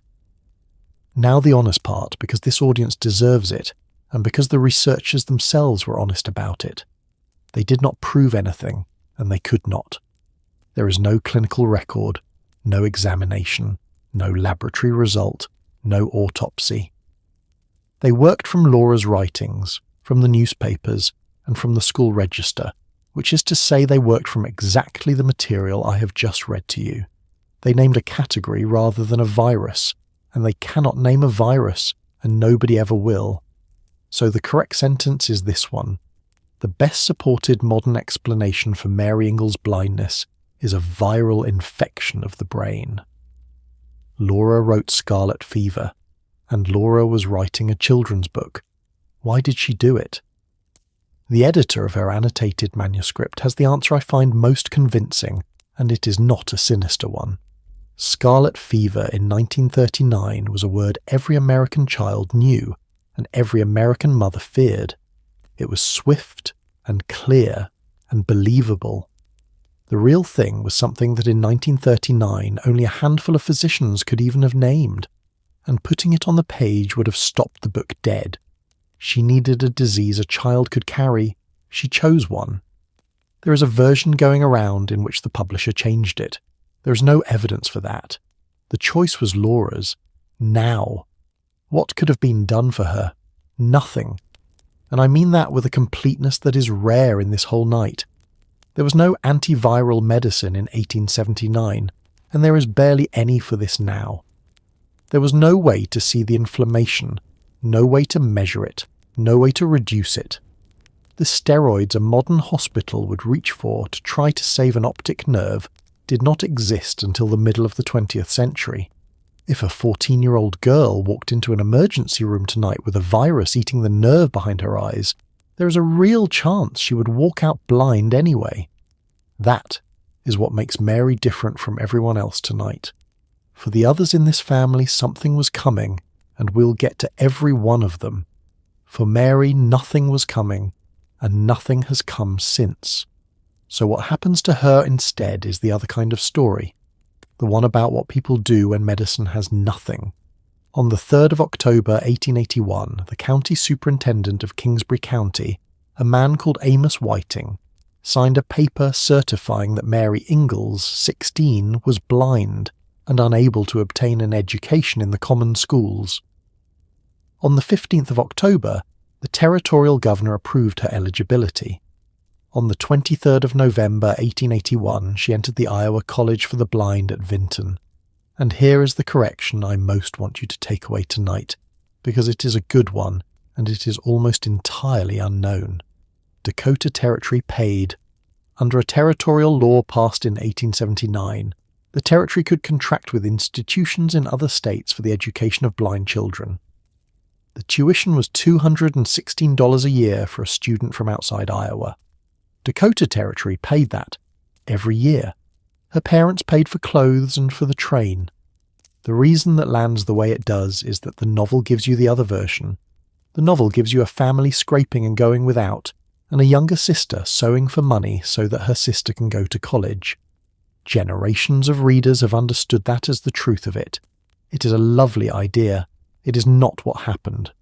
Now the honest part, because this audience deserves it, and because the researchers themselves were honest about it. They did not prove anything, and they could not. There is no clinical record, no examination, no laboratory result, no autopsy. They worked from Laura's writings, from the newspapers, and from the school register, which is to say they worked from exactly the material I have just read to you. They named a category rather than a virus, and they cannot name a virus, and nobody ever will. So the correct sentence is this one. The best supported modern explanation for Mary Ingalls' blindness is a viral infection of the brain. Laura wrote Scarlet Fever, and Laura was writing a children's book. Why did she do it? The editor of her annotated manuscript has the answer I find most convincing, and it is not a sinister one. Scarlet fever in 1939 was a word every American child knew, and every American mother feared. It was swift and clear and believable. The real thing was something that in 1939 only a handful of physicians could even have named. and putting it on the page would have stopped the book dead. She needed a disease a child could carry. She chose one. There is a version going around in which the publisher changed it. There is no evidence for that. The choice was Laura's. Now. What could have been done for her? Nothing. And I mean that with a completeness that is rare in this whole night. There was no antiviral medicine in 1879, and there is barely any for this now. There was no way to see the inflammation, no way to measure it, no way to reduce it. The steroids a modern hospital would reach for to try to save an optic nerve did not exist until the middle of the 20th century. If a 14-year-old girl walked into an emergency room tonight with a virus eating the nerve behind her eyes, there is a real chance she would walk out blind anyway. That is what makes Mary different from everyone else tonight. For the others in this family, something was coming, and we'll get to every one of them. For Mary, nothing was coming, and nothing has come since. So what happens to her instead is the other kind of story, the one about what people do when medicine has nothing. On the 3rd of October 1881, the county superintendent of Kingsbury County, a man called Amos Whiting, signed a paper certifying that Mary Ingalls, 16, was blind and unable to obtain an education in the common schools. On the 15th of October, the territorial governor approved her eligibility. On the 23rd of November 1881, she entered the Iowa College for the Blind at Vinton. And here is the correction I most want you to take away tonight, because it is a good one, and it is almost entirely unknown. Dakota Territory paid. Under a territorial law passed in 1879, the territory could contract with institutions in other states for the education of blind children. The tuition was $216 a year for a student from outside Iowa. Dakota Territory paid that every year. Her parents paid for clothes and for the train. The reason that lands the way it does is that the novel gives you the other version. The novel gives you a family scraping and going without, and a younger sister sewing for money so that her sister can go to college. Generations of readers have understood that as the truth of it. It is a lovely idea. It is not what happened.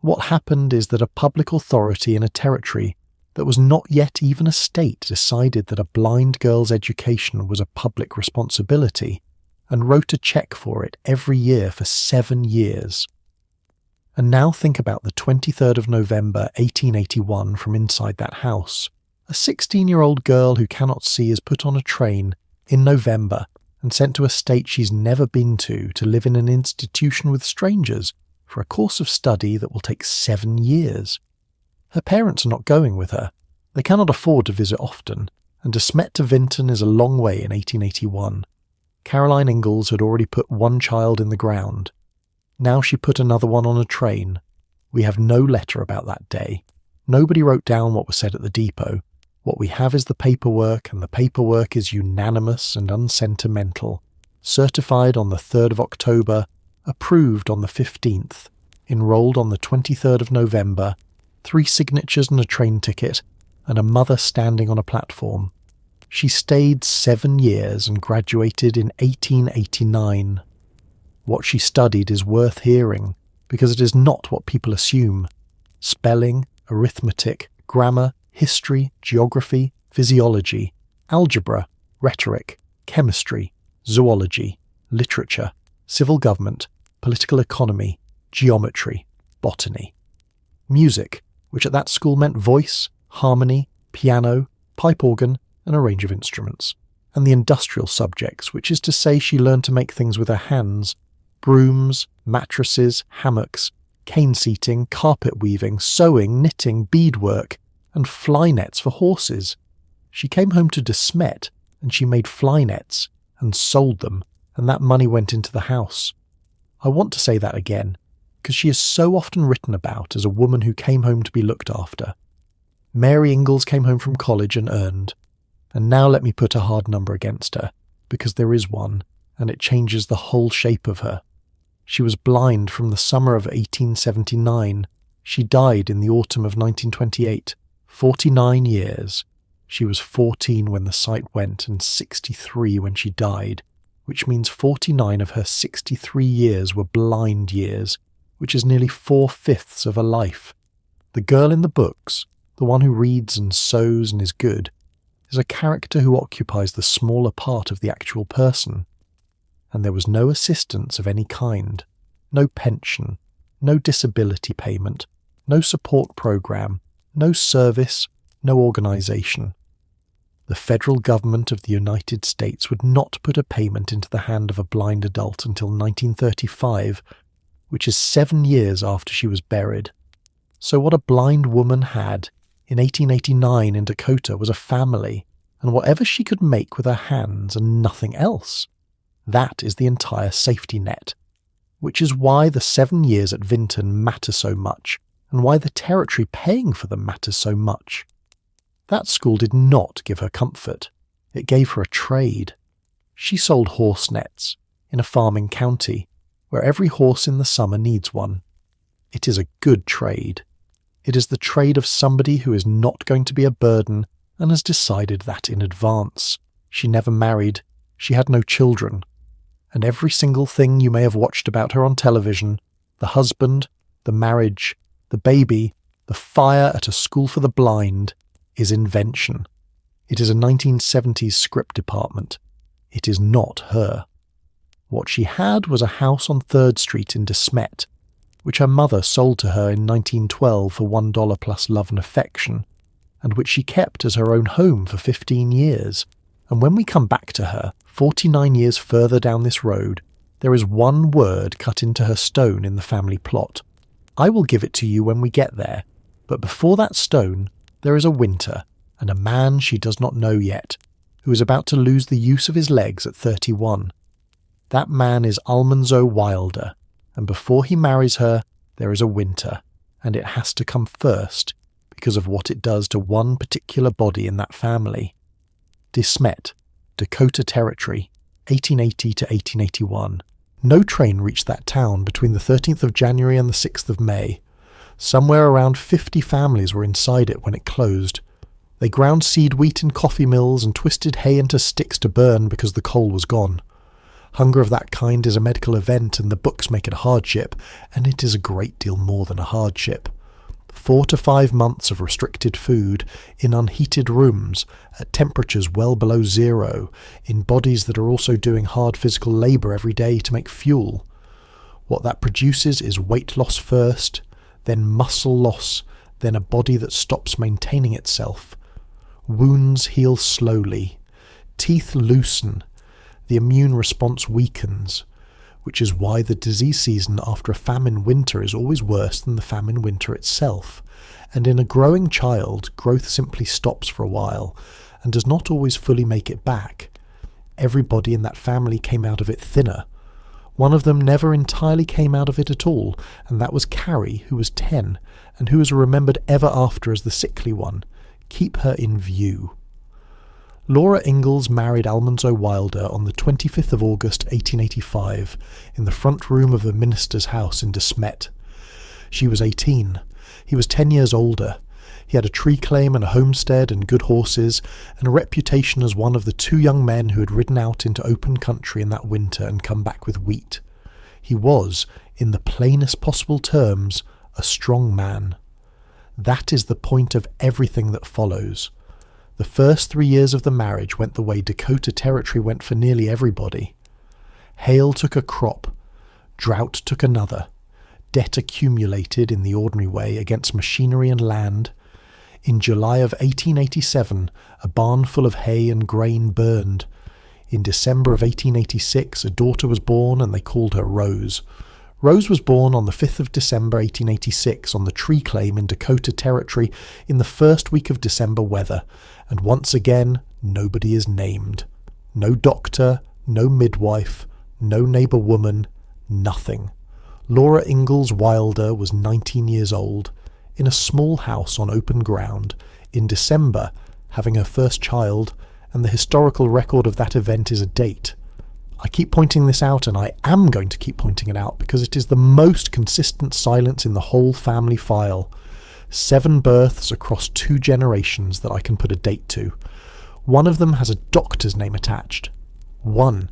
What happened is that a public authority in a territory that was not yet even a state decided that a blind girl's education was a public responsibility and wrote a check for it every year for 7 years. And now think about the 23rd of November 1881 from inside that house. A 16-year-old girl who cannot see is put on a train in November and sent to a state she's never been to live in an institution with strangers for a course of study that will take 7 years. Her parents are not going with her. They cannot afford to visit often, and to Smet to Vinton is a long way in 1881. Caroline Ingalls had already put one child in the ground. Now she put another one on a train. We have no letter about that day. Nobody wrote down what was said at the depot. What we have is the paperwork, and the paperwork is unanimous and unsentimental. Certified on the 3rd of October, approved on the 15th, enrolled on the 23rd of November, 3 signatures and a train ticket, and a mother standing on a platform. She stayed 7 years and graduated in 1889. What she studied is worth hearing, because it is not what people assume. Spelling, arithmetic, grammar, history, geography, physiology, algebra, rhetoric, chemistry, zoology, literature, civil government, political economy, geometry, botany. Music, which at that school meant voice, harmony, piano, pipe organ, and a range of instruments. And the industrial subjects, which is to say she learned to make things with her hands: brooms, mattresses, hammocks, cane seating, carpet weaving, sewing, knitting, beadwork, and fly nets for horses. She came home to De Smet, and she made fly nets, and sold them, and that money went into the house. I want to say that again, because she is so often written about as a woman who came home to be looked after. Mary Ingalls came home from college and earned. And now let me put a hard number against her, because there is one, and it changes the whole shape of her. She was blind from the summer of 1879. She died in the autumn of 1928. 49 years. She was 14 when the sight went and 63 when she died. which means 49 of her 63 years were blind years, which is nearly 4/5 of a life. The girl in the books, the one who reads and sews and is good, is a character who occupies the smaller part of the actual person. And there was no assistance of any kind, no pension, no disability payment, no support program, no service, no organisation. The federal government of the United States would not put a payment into the hand of a blind adult until 1935, which is 7 years after she was buried. So what a blind woman had in 1889 in Dakota was a family, and whatever she could make with her hands and nothing else. That is the entire safety net, which is why the 7 years at Vinton matter so much, and why the territory paying for them matters so much. That school did not give her comfort. It gave her a trade. She sold horse nets in a farming county, where every horse in the summer needs one. It is a good trade. It is the trade of somebody who is not going to be a burden and has decided that in advance. She never married. She had no children. And every single thing you may have watched about her on television, the husband, the marriage, the baby, the fire at a school for the blind, is invention. It is a 1970s script department. It is not her. What she had was a house on 3rd Street in Smet, which her mother sold to her in 1912 for $1 plus love and affection, and which she kept as her own home for 15 years. And when we come back to her, 49 years further down this road, there is one word cut into her stone in the family plot. I will give it to you when we get there, but before that stone, there is a winter, and a man she does not know yet, who is about to lose the use of his legs at 31. That man is Almanzo Wilder, and before he marries her, there is a winter, and it has to come first, because of what it does to one particular body in that family. Smet, Dakota Territory, 1880 to 1881. No train reached that town between the 13th of January and the 6th of May. Somewhere around 50 families were inside it when it closed. They ground seed wheat in coffee mills and twisted hay into sticks to burn because the coal was gone. Hunger of that kind is a medical event, and the books make it a hardship, and it is a great deal more than a hardship. 4 to 5 months of restricted food, in unheated rooms, at temperatures well below zero, in bodies that are also doing hard physical labour every day to make fuel. What that produces is weight loss first, then muscle loss, then a body that stops maintaining itself. Wounds heal slowly. Teeth loosen. The immune response weakens, which is why the disease season after a famine winter is always worse than the famine winter itself. And in a growing child, growth simply stops for a while, and does not always fully make it back. Everybody in that family came out of it thinner. One of them never entirely came out of it at all, and that was Carrie, who was 10, and who is remembered ever after as the sickly one. Keep her in view. Laura Ingalls married Almanzo Wilder on the 25th of August 1885 in the front room of the minister's house in Smet. She was 18. He was 10 years older. He had a tree claim and a homestead and good horses, and a reputation as one of the 2 young men who had ridden out into open country in that winter and come back with wheat. He was, in the plainest possible terms, a strong man. That is the point of everything that follows. The first 3 years of the marriage went the way Dakota Territory went for nearly everybody. Hail took a crop, drought took another, debt accumulated in the ordinary way against machinery and land. In July of 1887, a barn full of hay and grain burned. In December of 1886, a daughter was born, and they called her Rose. Rose was born on the 5th of December 1886 on the tree claim in Dakota Territory in the first week of December weather, and once again nobody is named. No doctor, no midwife, no neighbour woman, nothing. Laura Ingalls Wilder was 19 years old, in a small house on open ground, in December, having her first child, and the historical record of that event is a date. I keep pointing this out, and I am going to keep pointing it out because it is the most consistent silence in the whole family file. 7 births across 2 generations that I can put a date to. One of them has a doctor's name attached. 1.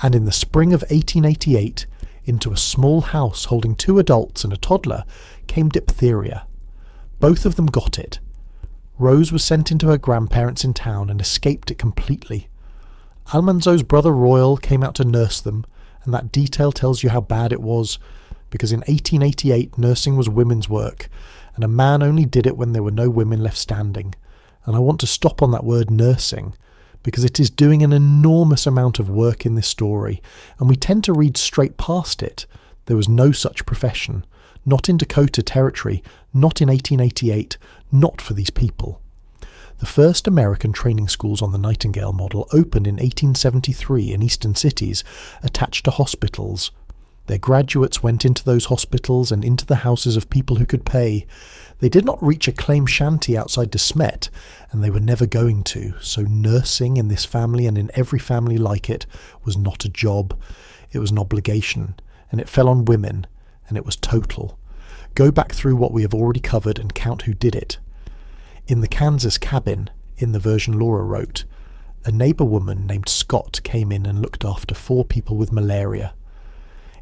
And in the spring of 1888, into a small house holding 2 adults and a toddler came diphtheria. Both of them got it. Rose was sent into her grandparents in town and escaped it completely. Almanzo's brother Royal came out to nurse them, and that detail tells you how bad it was, because in 1888 nursing was women's work, and a man only did it when there were no women left standing. And I want to stop on that word nursing, because it is doing an enormous amount of work in this story, and we tend to read straight past it. There was no such profession. Not in Dakota Territory, not in 1888, not for these people. The first American training schools on the Nightingale model opened in 1873 in eastern cities, attached to hospitals. Their graduates went into those hospitals and into the houses of people who could pay. They did not reach a claim shanty outside Smet, and they were never going to, so nursing in this family and in every family like it was not a job. It was an obligation, and it fell on women, and it was total. Go back through what we have already covered and count who did it. In the Kansas cabin, in the version Laura wrote, a neighbour woman named Scott came in and looked after 4 people with malaria.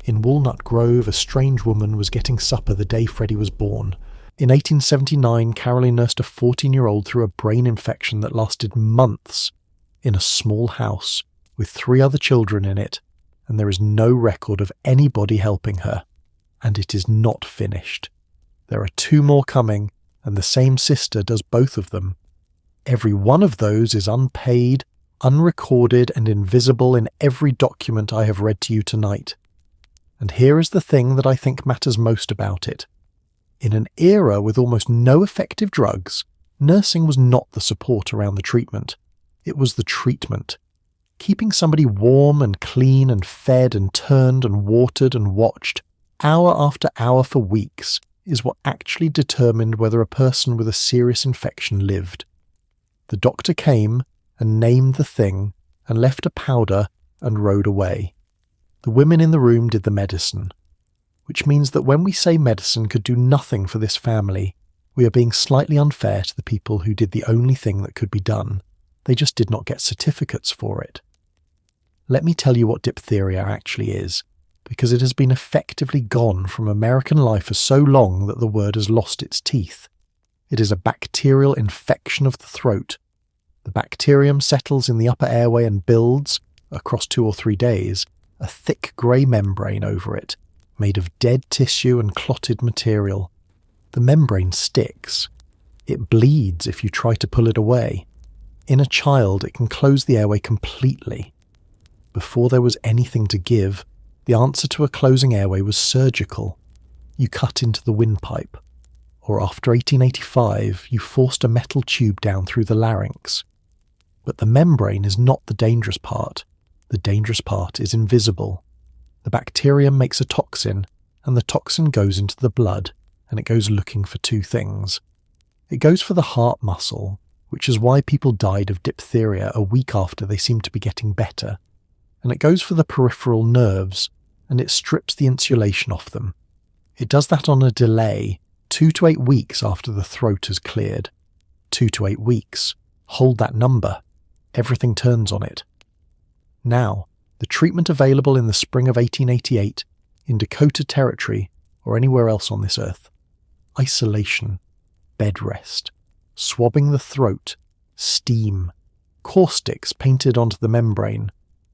In Walnut Grove, a strange woman was getting supper the day Freddie was born. In 1879, Caroline nursed a 14-year-old through a brain infection that lasted months in a small house with 3 other children in it, and there is no record of anybody helping her. And it is not finished. There are 2 more coming, and the same sister does both of them. Every one of those is unpaid, unrecorded, and invisible in every document I have read to you tonight. And here is the thing that I think matters most about it. In an era with almost no effective drugs, nursing was not the support around the treatment. It was the treatment. Keeping somebody warm and clean and fed and turned and watered and watched, hour after hour for weeks, is what actually determined whether a person with a serious infection lived. The doctor came and named the thing and left a powder and rode away. The women in the room did the medicine, which means that when we say medicine could do nothing for this family, we are being slightly unfair to the people who did the only thing that could be done. They just did not get certificates for it. Let me tell you what diphtheria actually is, because it has been effectively gone from American life for so long that the word has lost its teeth. It is a bacterial infection of the throat. The bacterium settles in the upper airway and builds, across 2 or 3 days, a thick grey membrane over it, made of dead tissue and clotted material. The membrane sticks. It bleeds if you try to pull it away. In a child, it can close the airway completely. Before there was anything to give, the answer to a closing airway was surgical. You cut into the windpipe. Or after 1885, you forced a metal tube down through the larynx. But the membrane is not the dangerous part. The dangerous part is invisible. The bacterium makes a toxin, and the toxin goes into the blood, and it goes looking for 2 things. It goes for the heart muscle, which is why people died of diphtheria a week after they seemed to be getting better. And it goes for the peripheral nerves, and it strips the insulation off them. It does that on a delay, 2 to 8 weeks after the throat has cleared. 2 to 8 weeks. Hold that number. Everything turns on it. Now, the treatment available in the spring of 1888, in Dakota Territory, or anywhere else on this earth. Isolation, bed rest, swabbing the throat, steam, caustics painted onto the membrane,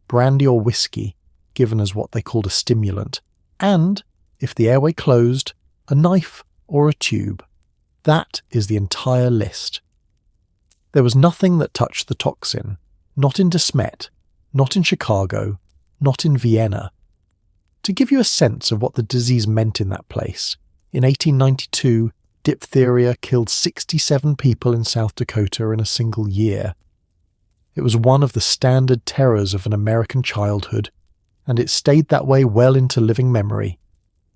brandy or whiskey, given as what they called a stimulant, and, if the airway closed, a knife or a tube. That is the entire list. There was nothing that touched the toxin, not in Smet, not in Chicago, not in Vienna. To give you a sense of what the disease meant in that place, in 1892, diphtheria killed 67 people in South Dakota in a single year. It was one of the standard terrors of an American childhood, and it stayed that way well into living memory.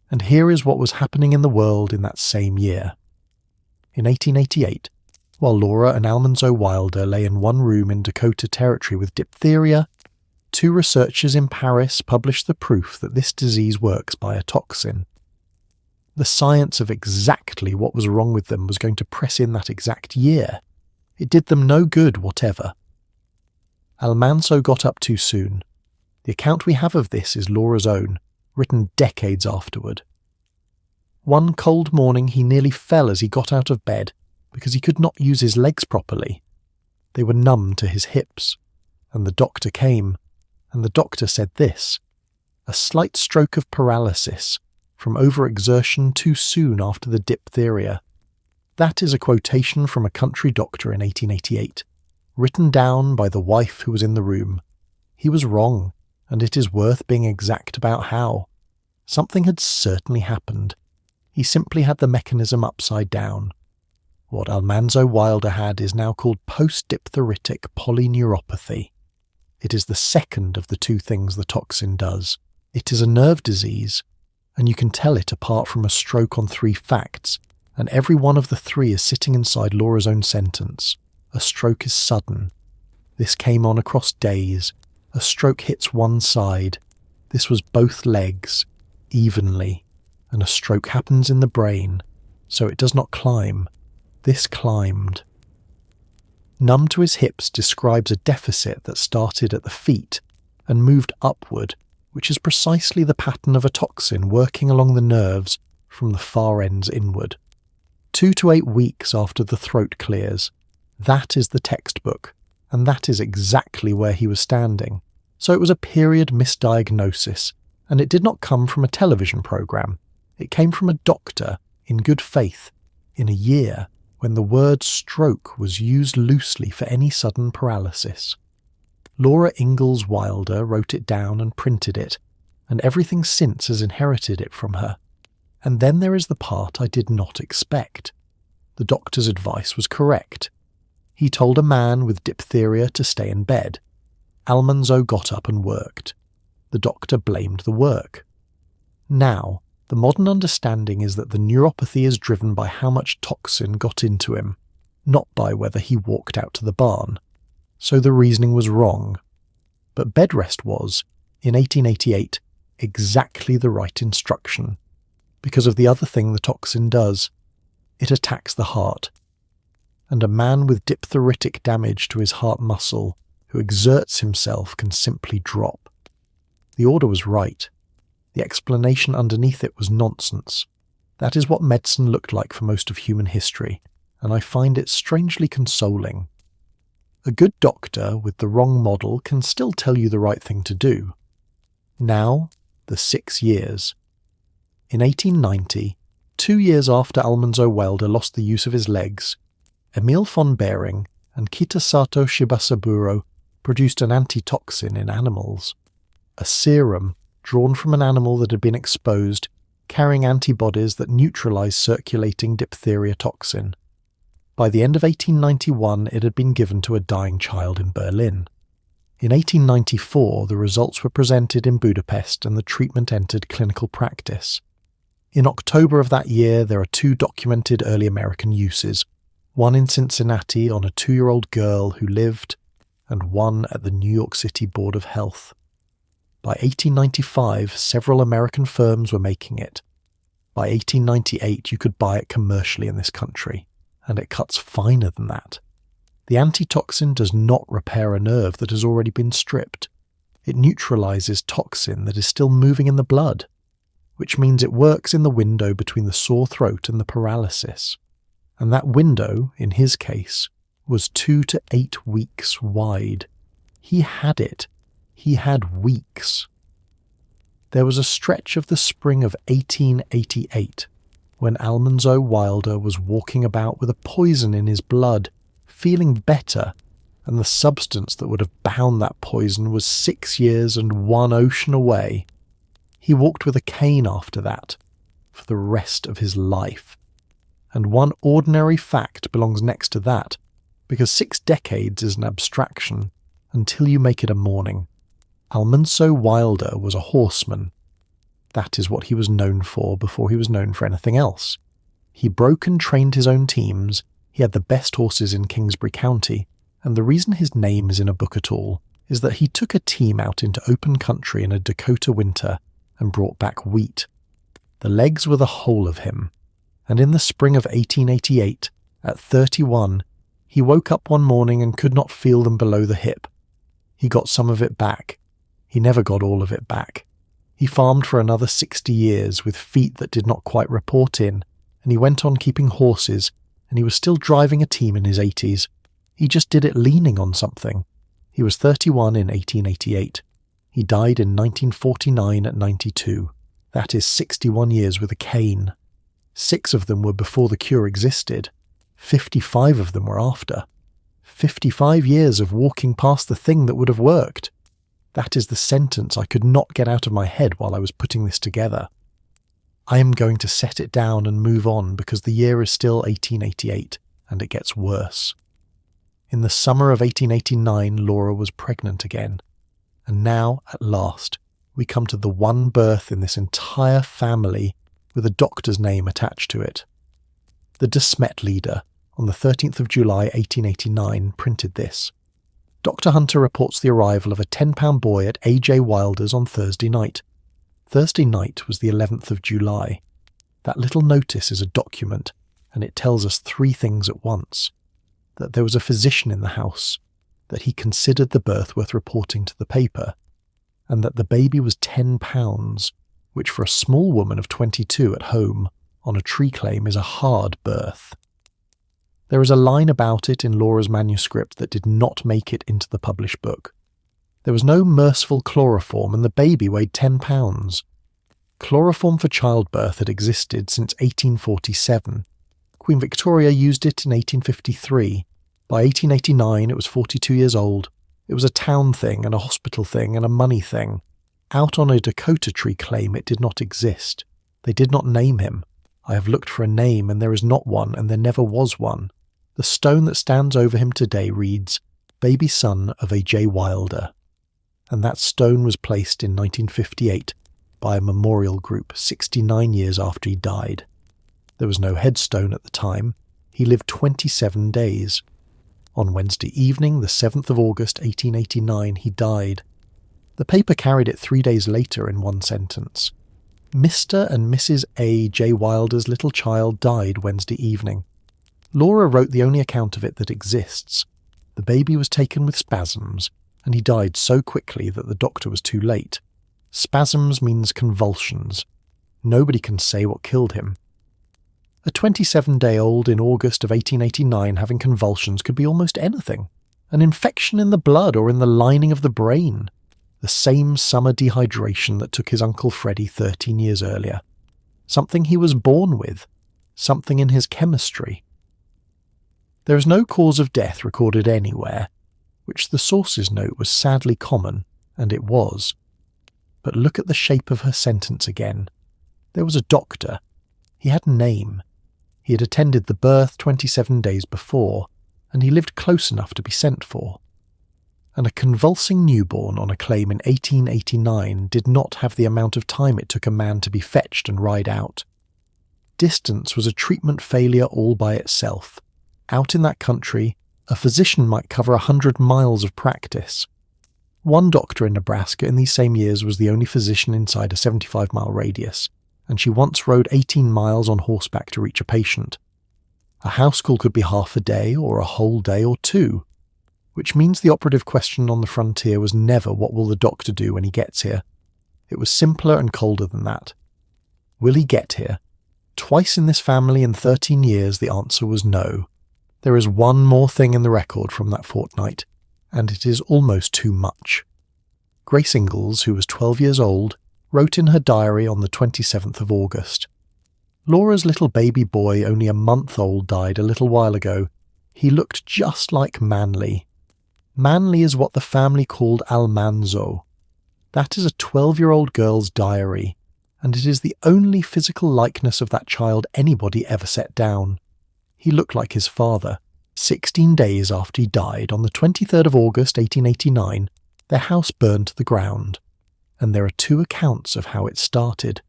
And here is what was happening in the world in that same year. In 1888, while Laura and Almanzo Wilder lay in one room in Dakota Territory with diphtheria, 2 researchers in Paris published the proof that this disease works by a toxin. The science of exactly what was wrong with them was going to press in that exact year. It did them no good whatever. Almanzo got up too soon. The account we have of this is Laura's own, written decades afterward. One cold morning he nearly fell as he got out of bed because he could not use his legs properly. They were numb to his hips, and the doctor came, and the doctor said this: a slight stroke of paralysis from overexertion too soon after the diphtheria. That is a quotation from a country doctor in 1888, written down by the wife who was in the room. He was wrong, and it is worth being exact about how. Something had certainly happened. He simply had the mechanism upside down. What Almanzo Wilder had is now called post-diphtheritic polyneuropathy. It is the second of the two things the toxin does. It is a nerve disease, and you can tell it apart from a stroke on 3 facts, and every one of the 3 is sitting inside Laura's own sentence. A stroke is sudden. This came on across days. A stroke hits one side. This was both legs, evenly, and a stroke happens in the brain, so it does not climb. This climbed. Numb to his hips describes a deficit that started at the feet and moved upward, which is precisely the pattern of a toxin working along the nerves from the far ends inward. 2 to 8 weeks after the throat clears. That is the textbook, and that is exactly where he was standing. So it was a period misdiagnosis, and it did not come from a television program. It came from a doctor, in good faith, in a year when the word stroke was used loosely for any sudden paralysis. Laura Ingalls Wilder wrote it down and printed it, and everything since has inherited it from her. And then there is the part I did not expect. The doctor's advice was correct. He told a man with diphtheria to stay in bed. Almanzo got up and worked. The doctor blamed the work. Now, the modern understanding is that the neuropathy is driven by how much toxin got into him, not by whether he walked out to the barn. So the reasoning was wrong. But bed rest was, in 1888, exactly the right instruction, because of the other thing the toxin does. It attacks the heart. And a man with diphtheritic damage to his heart muscle who exerts himself can simply drop. The order was right. The explanation underneath it was nonsense. That is what medicine looked like for most of human history, and I find it strangely consoling. A good doctor with the wrong model can still tell you the right thing to do. Now, the 6 years. In 1890, 2 years after Almanzo Wilder lost the use of his legs, Emil von Behring and Kitasato Shibasaburo produced an antitoxin in animals. A serum drawn from an animal that had been exposed, carrying antibodies that neutralized circulating diphtheria toxin. By the end of 1891, it had been given to a dying child in Berlin. In 1894, the results were presented in Budapest and the treatment entered clinical practice. In October of that year, there are 2 documented early American uses, one in Cincinnati on a 2-year-old girl who lived, and one at the New York City Board of Health. By 1895, several American firms were making it. By 1898, you could buy it commercially in this country, and it cuts finer than that. The antitoxin does not repair a nerve that has already been stripped. It neutralizes toxin that is still moving in the blood, which means it works in the window between the sore throat and the paralysis. And that window, in his case, was 2 to 8 weeks wide. He had it. He had weeks. There was a stretch of the spring of 1888 when Almanzo Wilder was walking about with a poison in his blood, feeling better, and the substance that would have bound that poison was 6 years and 1 ocean away. He walked with a cane after that, for the rest of his life. And one ordinary fact belongs next to that, because 6 decades is an abstraction, until you make it a morning. Almanzo Wilder was a horseman. That is what he was known for before he was known for anything else. He broke and trained his own teams, he had the best horses in Kingsbury County, and the reason his name is in a book at all is that he took a team out into open country in a Dakota winter and brought back wheat. The legs were the whole of him, and in the spring of 1888, at 31, he woke up one morning and could not feel them below the hip. He got some of it back. He never got all of it back. He farmed for another 60 years with feet that did not quite report in, and he went on keeping horses, and he was still driving a team in his 80s. He just did it leaning on something. He was 31 in 1888. He died in 1949 at 92. That is 61 years with a cane. 6 of them were before the cure existed. 55 of them were after. 55 years of walking past the thing that would have worked. That is the sentence I could not get out of my head while I was putting this together. I am going to set it down and move on because the year is still 1888, and it gets worse. In the summer of 1889, Laura was pregnant again. And now, at last, we come to the one birth in this entire family with a doctor's name attached to it. The Smet leader, on the 13th of July 1889, printed this. Dr. Hunter reports the arrival of a 10-pound boy at A.J. Wilder's on Thursday night. Thursday night was the 11th of July. That little notice is a document, and it tells us 3 things at once. That there was a physician in the house, that he considered the birth worth reporting to the paper, and that the baby was 10 pounds, which for a small woman of 22 at home on a tree claim is a hard birth. There is a line about it in Laura's manuscript that did not make it into the published book. There was no merciful chloroform and the baby weighed 10 pounds. Chloroform for childbirth had existed since 1847. Queen Victoria used it in 1853. By 1889 it was 42 years old. It was a town thing and a hospital thing and a money thing. Out on a Dakota tree claim it did not exist. They did not name him. I have looked for a name and there is not one and there never was one. The stone that stands over him today reads, Baby son of A.J. Wilder. And that stone was placed in 1958 by a memorial group 69 years after he died. There was no headstone at the time. He lived 27 days. On Wednesday evening, the 7th of August 1889, he died. The paper carried it 3 days later in one sentence. Mr. and Mrs. A.J. Wilder's little child died Wednesday evening. Laura wrote the only account of it that exists. The baby was taken with spasms, and he died so quickly that the doctor was too late. Spasms means convulsions. Nobody can say what killed him. A 27-day-old in August of 1889 having convulsions could be almost anything. An infection in the blood or in the lining of the brain. The same summer dehydration that took his Uncle Freddie 13 years earlier. Something he was born with. Something in his chemistry. There is no cause of death recorded anywhere, which the sources note was sadly common, and it was. But look at the shape of her sentence again. There was a doctor. He had a name. He had attended the birth 27 days before, and he lived close enough to be sent for. And a convulsing newborn on a claim in 1889 did not have the amount of time it took a man to be fetched and ride out. Distance was a treatment failure all by itself. Out in that country, a physician might cover 100 miles of practice. One doctor in Nebraska in these same years was the only physician inside a 75-mile radius, and she once rode 18 miles on horseback to reach a patient. A house call could be half a day or a whole day or 2, which means the operative question on the frontier was never what will the doctor do when he gets here. It was simpler and colder than that. Will he get here? Twice in this family in 13 years the answer was no. There is one more thing in the record from that fortnight, and it is almost too much. Grace Ingalls, who was 12 years old, wrote in her diary on the 27th of August. Laura's little baby boy, only a month old, died a little while ago. He looked just like Manly. Manly is what the family called Almanzo. That is a 12-year-old girl's diary, and it is the only physical likeness of that child anybody ever set down. He looked like his father. 16 days after he died, on the 23rd of August 1889, their house burned to the ground, and there are 2 accounts of how it started.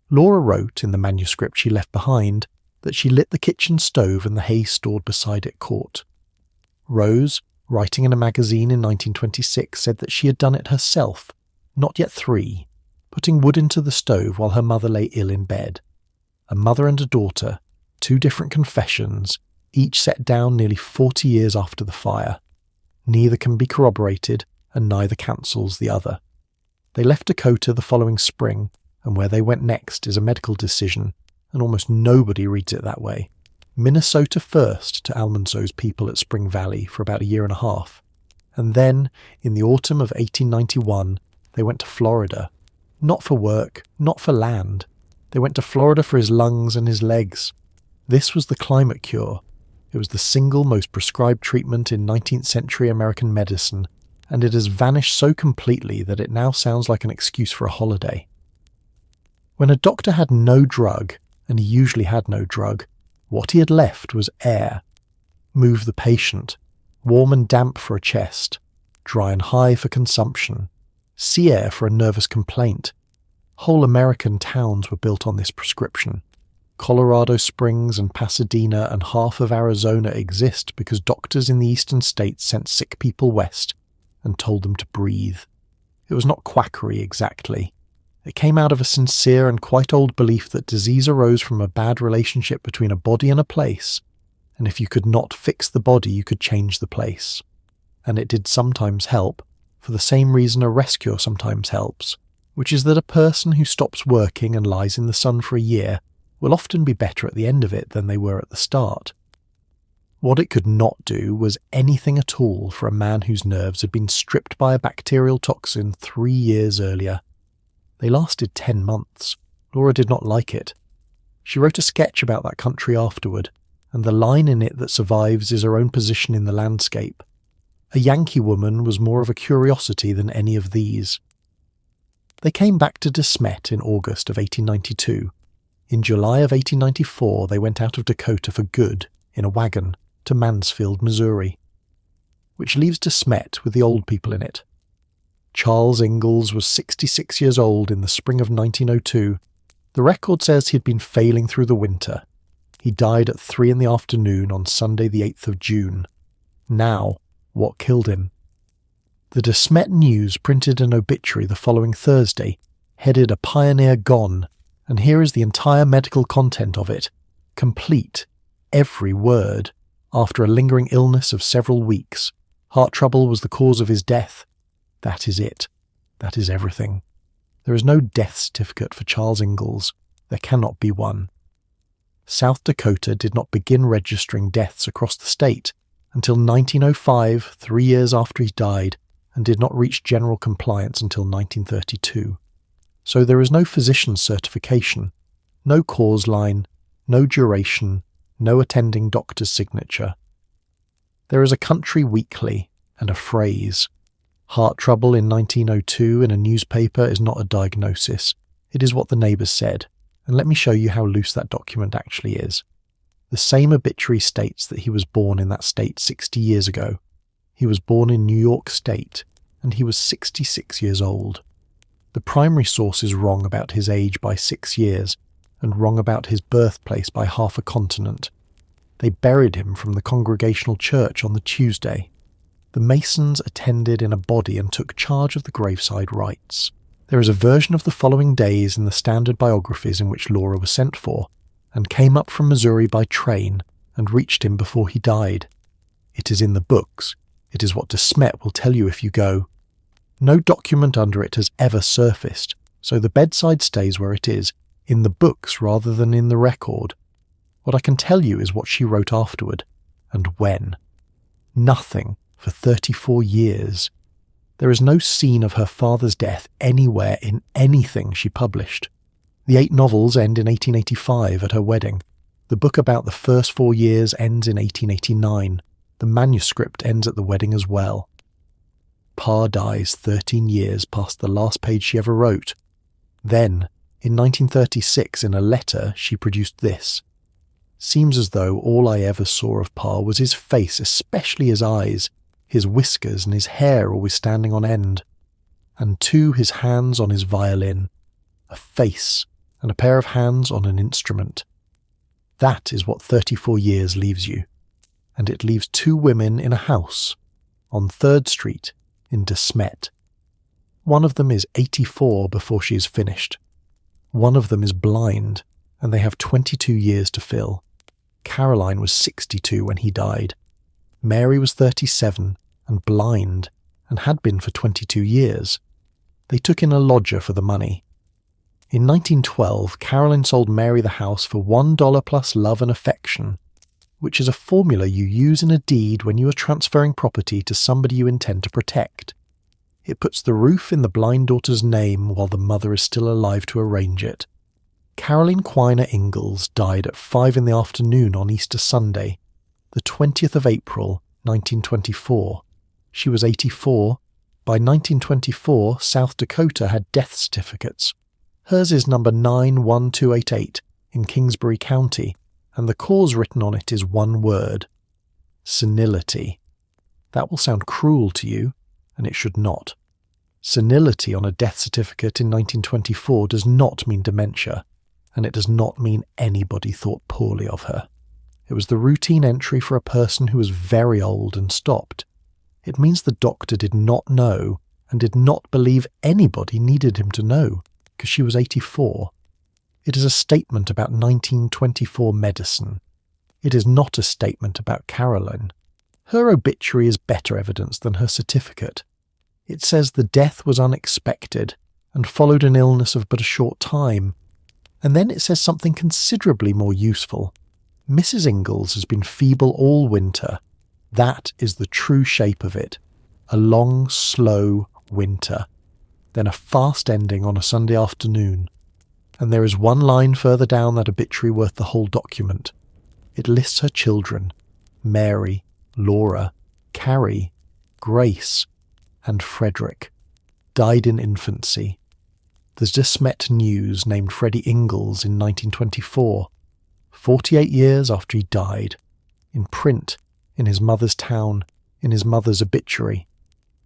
Laura wrote, in the manuscript she left behind, that she lit the kitchen stove and the hay stored beside it caught. Rose, writing in a magazine in 1926, said that she had done it herself, not yet 3, putting wood into the stove while her mother lay ill in bed. A mother and a daughter, 2 different confessions, each set down nearly 40 years after the fire. Neither can be corroborated, and neither cancels the other. They left Dakota the following spring, and where they went next is a medical decision, and almost nobody reads it that way. Minnesota first to Almanzo's people at Spring Valley for about a year and a half, and then, in the autumn of 1891, they went to Florida. Not for work, not for land. They went to Florida for his lungs and his legs. This was the climate cure. It was the single most prescribed treatment in 19th century American medicine, and it has vanished so completely that it now sounds like an excuse for a holiday. When a doctor had no drug, and he usually had no drug, what he had left was air. Move the patient. Warm and damp for a chest. Dry and high for consumption. Sea air for a nervous complaint. Whole American towns were built on this prescription. Colorado Springs and Pasadena and half of Arizona exist because doctors in the eastern states sent sick people west and told them to breathe. It was not quackery exactly. It came out of a sincere and quite old belief that disease arose from a bad relationship between a body and a place, and if you could not fix the body, you could change the place. And it did sometimes help, for the same reason a rest cure sometimes helps, which is that a person who stops working and lies in the sun for a year will often be better at the end of it than they were at the start. What it could not do was anything at all for a man whose nerves had been stripped by a bacterial toxin 3 years earlier. They lasted 10 months. Laura did not like it. She wrote a sketch about that country afterward, and the line in it that survives is her own position in the landscape. A Yankee woman was more of a curiosity than any of these. They came back to Smet in August of 1892. In July of 1894 they went out of Dakota for good, in a wagon, to Mansfield, Missouri, which leaves Smet with the old people in it. Charles Ingalls was 66 years old in the spring of 1902. The record says he'd been failing through the winter. He died at 3 in the afternoon on Sunday the 8th of June. Now, what killed him? The Smet News printed an obituary the following Thursday, headed "A Pioneer Gone," and here is the entire medical content of it, complete, every word. After a lingering illness of several weeks, heart trouble was the cause of his death. That is it. That is everything. There is no death certificate for Charles Ingalls. There cannot be one. South Dakota did not begin registering deaths across the state until 1905, 3 years after he died, and did not reach general compliance until 1932. So there is no physician's certification, no cause line, no duration, no attending doctor's signature. There is a country weekly and a phrase. Heart trouble in 1902 in a newspaper is not a diagnosis. It is what the neighbours said, and let me show you how loose that document actually is. The same obituary states that he was born in that state 60 years ago. He was born in New York State, and he was 66 years old. The primary source is wrong about his age by 6 years, and wrong about his birthplace by half a continent. They buried him from the Congregational Church on the Tuesday. The Masons attended in a body and took charge of the graveside rites. There is a version of the following days in the standard biographies in which Laura was sent for, and came up from Missouri by train and reached him before he died. It is in the books. It is what Smet will tell you if you go. No document under it has ever surfaced, so the bedside stays where it is, in the books rather than in the record. What I can tell you is what she wrote afterward, and when. Nothing for 34 years. There is no scene of her father's death anywhere in anything she published. The 8 novels end in 1885 at her wedding. The book about the first 4 years ends in 1889. The manuscript ends at the wedding as well. Pa dies 13 years past the last page she ever wrote. Then, in 1936, in a letter, she produced this. Seems as though all I ever saw of Pa was his face, especially his eyes, his whiskers and his hair always standing on end, and 2 his hands on his violin, a face and a pair of hands on an instrument. That is what 34 years leaves you, and it leaves 2 women in a house on 3rd Street in Smet. One of them is 84 before she is finished. One of them is blind, and they have 22 years to fill. Caroline was 62 when he died. Mary was 37 and blind, and had been for 22 years. They took in a lodger for the money. In 1912, Carolyn sold Mary the house for $1 plus love and affection, which is a formula you use in a deed when you are transferring property to somebody you intend to protect. It puts the roof in the blind daughter's name while the mother is still alive to arrange it. Caroline Quiner Ingalls died at 5 in the afternoon on Easter Sunday, the 20th of April, 1924. She was 84. By 1924, South Dakota had death certificates. Hers is number 91288 in Kingsbury County, and the cause written on it is one word: senility. That will sound cruel to you, and it should not. Senility on a death certificate in 1924 does not mean dementia, and it does not mean anybody thought poorly of her. It was the routine entry for a person who was very old and stopped. It means the doctor did not know and did not believe anybody needed him to know, because she was 84. It is a statement about 1924 medicine. It is not a statement about Caroline. Her obituary is better evidence than her certificate. It says the death was unexpected and followed an illness of but a short time. And then it says something considerably more useful. Mrs. Ingalls has been feeble all winter. That is the true shape of it. A long, slow winter. Then a fast ending on a Sunday afternoon. And there is one line further down that obituary worth the whole document. It lists her children: Mary, Laura, Carrie, Grace, and Frederick. Died in infancy. The Smet News named Freddie Ingalls in 1924, 48 years after he died, in print, in his mother's town, in his mother's obituary.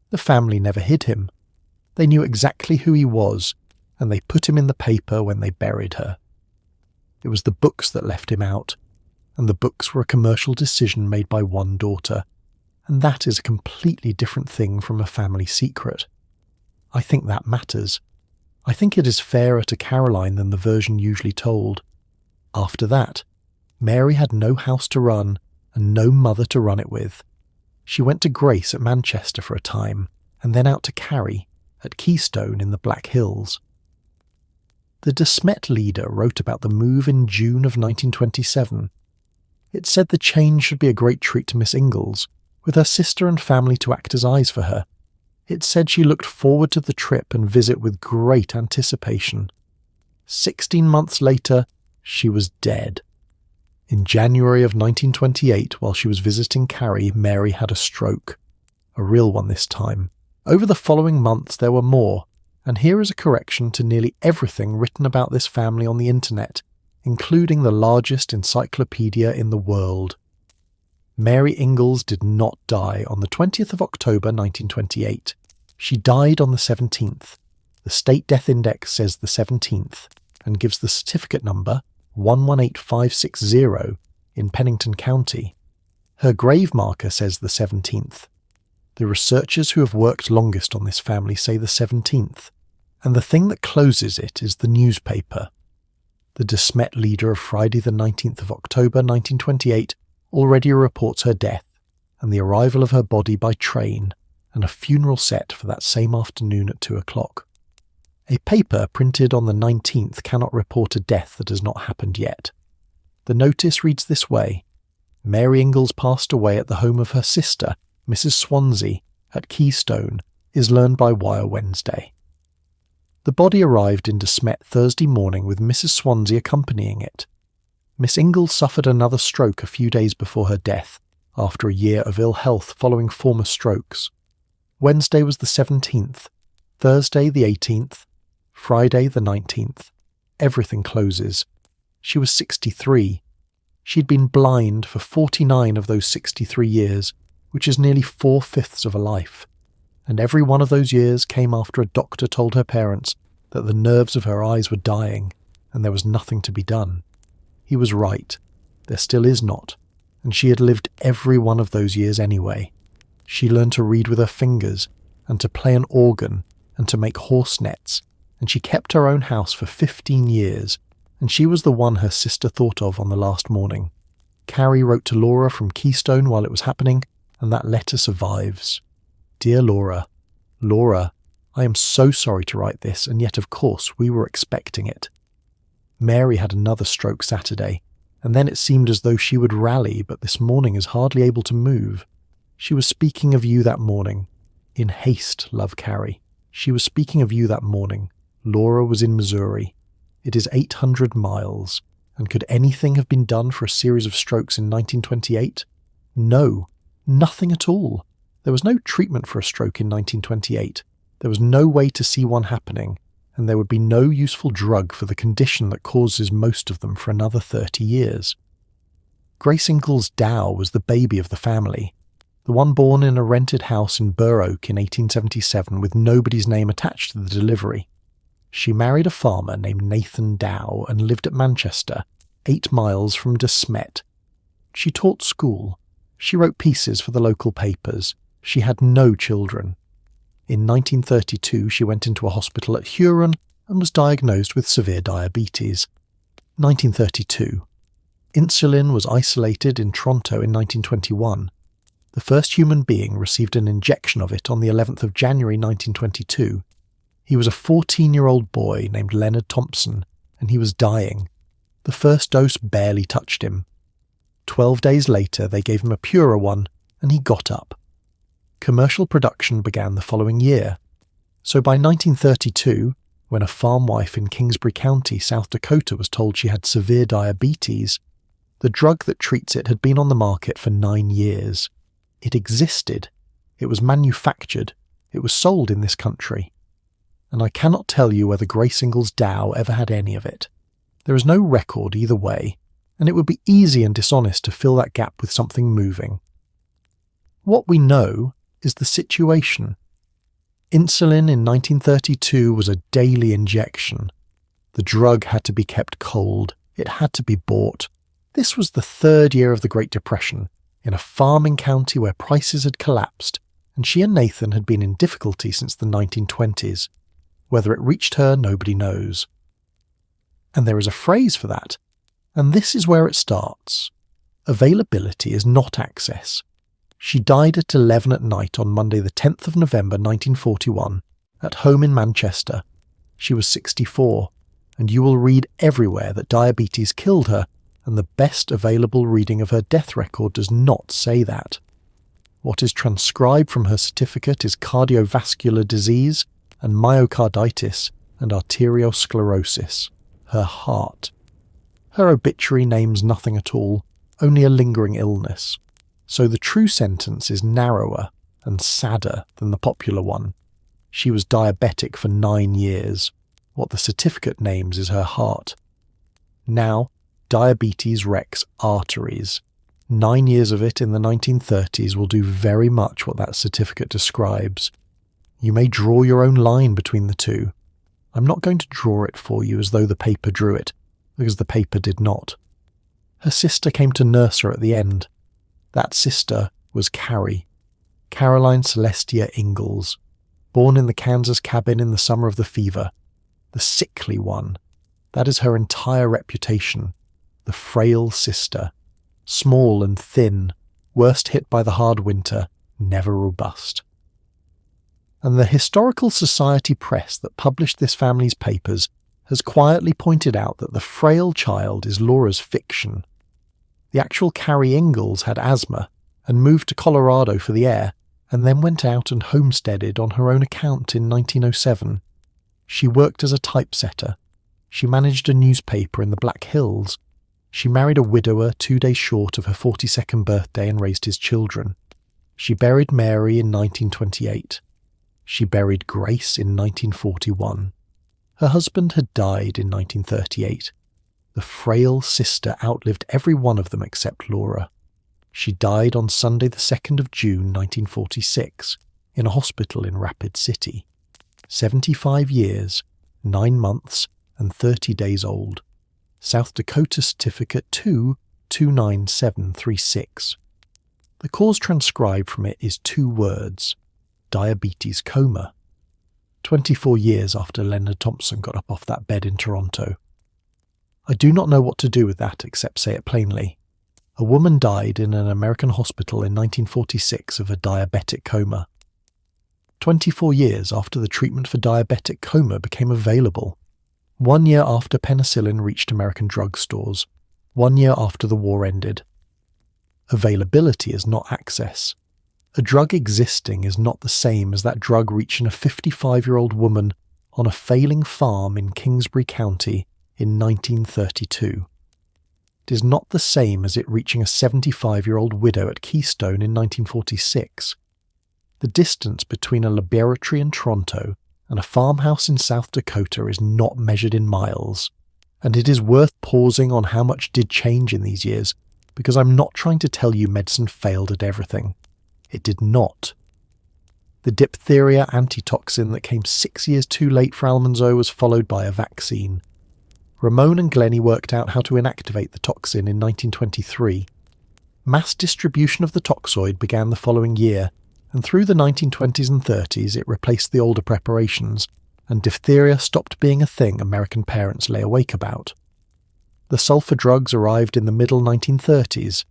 The family never hid him. They knew exactly who he was, and they put him in the paper when they buried her. It was the books that left him out, and the books were a commercial decision made by one daughter, and that is a completely different thing from a family secret. I think that matters. I think it is fairer to Caroline than the version usually told. After that, Mary had no house to run and no mother to run it with. She went to Grace at Manchester for a time, and then out to Carrie at Keystone in the Black Hills. The De Smet leader wrote about the move in June of 1927. It said the change should be a great treat to Miss Ingalls, with her sister and family to act as eyes for her. It said she looked forward to the trip and visit with great anticipation. 16 months later, she was dead. In January of 1928, while she was visiting Carrie, Mary had a stroke. A real one this time. Over the following months there were more, and here is a correction to nearly everything written about this family on the internet, including the largest encyclopedia in the world. Mary Ingalls did not die on the 20th of October 1928. She died on the 17th. The state death index says the 17th, and gives the certificate number 118560 in Pennington County. Her grave marker says the 17th. The researchers who have worked longest on this family say the 17th, and the thing that closes it is the newspaper. The De Smet leader of Friday the 19th of October 1928 already reports her death, and the arrival of her body by train, and a funeral set for that same afternoon at 2 o'clock. A paper printed on the 19th cannot report a death that has not happened yet. The notice reads this way: Mary Ingalls passed away at the home of her sister, Mrs. Swansea, at Keystone, is learned by wire Wednesday. The body arrived in De Smet Thursday morning with Mrs. Swansea accompanying it. Miss Ingalls suffered another stroke a few days before her death, after a year of ill health following former strokes. Wednesday was the 17th, Thursday the 18th, Friday the 19th. Everything closes. She was 63. She'd been blind for 49 of those 63 years, which is nearly 4/5 of a life. And every one of those years came after a doctor told her parents that the nerves of her eyes were dying, and there was nothing to be done. He was right. There still is not. And she had lived every one of those years anyway. She learned to read with her fingers, and to play an organ, and to make horse nets, and she kept her own house for 15 years, and she was the one her sister thought of on the last morning. Carrie wrote to Laura from Keystone while it was happening, and that letter survives. Dear Laura, I am so sorry to write this, and yet of course we were expecting it. Mary had another stroke Saturday, and then it seemed as though she would rally, but this morning is hardly able to move. She was speaking of you that morning. In haste, love, Carrie. She was speaking of you that morning. Laura was in Missouri. It is 800 miles, and could anything have been done for a series of strokes in 1928? No, nothing at all. There was no treatment for a stroke in 1928. There was no way to see one happening, and there would be no useful drug for the condition that causes most of them for another 30 years. Grace Ingalls Dow was the baby of the family, the one born in a rented house in Burr in 1877 with nobody's name attached to the delivery. She married a farmer named Nathan Dow and lived at Manchester, 8 miles from Smet. She taught school. She wrote pieces for the local papers. She had no children. In 1932 she went into a hospital at Huron and was diagnosed with severe diabetes. 1932. Insulin was isolated in Toronto in 1921. The first human being received an injection of it on the 11th of January 1922. He was a 14-year-old boy named Leonard Thompson, and he was dying. The first dose barely touched him. 12 days later they gave him a purer one, and he got up. Commercial production began the following year. So by 1932, when a farm wife in Kingsbury County, South Dakota was told she had severe diabetes, the drug that treats it had been on the market for 9 years. It existed. It was manufactured. It was sold in this country. And I cannot tell you whether Grace Ingalls Dow ever had any of it. There is no record either way, and it would be easy and dishonest to fill that gap with something moving. What we know is the situation. Insulin in 1932 was a daily injection. The drug had to be kept cold. It had to be bought. This was the 3rd year of the Great Depression, in a farming county where prices had collapsed, and she and Nathan had been in difficulty since the 1920s. Whether it reached her, nobody knows. And there is a phrase for that, and this is where it starts. Availability is not access. She died at 11 at night on Monday the 10th of November 1941, at home in Manchester. She was 64, and you will read everywhere that diabetes killed her, and the best available reading of her death record does not say that. What is transcribed from her certificate is cardiovascular disease and myocarditis and arteriosclerosis, her heart. Her obituary names nothing at all, only a lingering illness. So the true sentence is narrower and sadder than the popular one. She was diabetic for 9 years. What the certificate names is her heart. Now, diabetes wrecks arteries. 9 years of it in the 1930s will do very much what that certificate describes. You may draw your own line between the two. I'm not going to draw it for you as though the paper drew it, because the paper did not. Her sister came to nurse her at the end. That sister was Carrie, Caroline Celestia Ingalls, born in the Kansas cabin in the summer of the fever. The sickly one. That is her entire reputation. The frail sister. Small and thin, worst hit by the hard winter, never robust. And the Historical Society Press that published this family's papers has quietly pointed out that the frail child is Laura's fiction. The actual Carrie Ingalls had asthma and moved to Colorado for the air, and then went out and homesteaded on her own account in 1907. She worked as a typesetter. She managed a newspaper in the Black Hills. She married a widower 2 days short of her 42nd birthday and raised his children. She buried Mary in 1928. She buried Grace in 1941. Her husband had died in 1938. The frail sister outlived every one of them except Laura. She died on Sunday the 2nd of June 1946 in a hospital in Rapid City. 75 years, 9 months and 30 days old. South Dakota Certificate 2-29736. The cause transcribed from it is 2 words: diabetes coma. 24 years after Leonard Thompson got up off that bed in Toronto. I do not know what to do with that except say it plainly. A woman died in an American hospital in 1946 of a diabetic coma. 24 years after the treatment for diabetic coma became available, 1 year after penicillin reached American drugstores, 1 year after the war ended. Availability is not access. A drug existing is not the same as that drug reaching a 55-year-old woman on a failing farm in Kingsbury County in 1932. It is not the same as it reaching a 75-year-old widow at Keystone in 1946. The distance between a laboratory in Toronto and a farmhouse in South Dakota is not measured in miles, and it is worth pausing on how much did change in these years, because I'm not trying to tell you medicine failed at everything. It did not. The diphtheria antitoxin that came 6 years too late for Almanzo was followed by a vaccine. Ramon and Glennie worked out how to inactivate the toxin in 1923. Mass distribution of the toxoid began the following year, and through the 1920s and 30s it replaced the older preparations, and diphtheria stopped being a thing American parents lay awake about. The sulfur drugs arrived in the middle 1930s.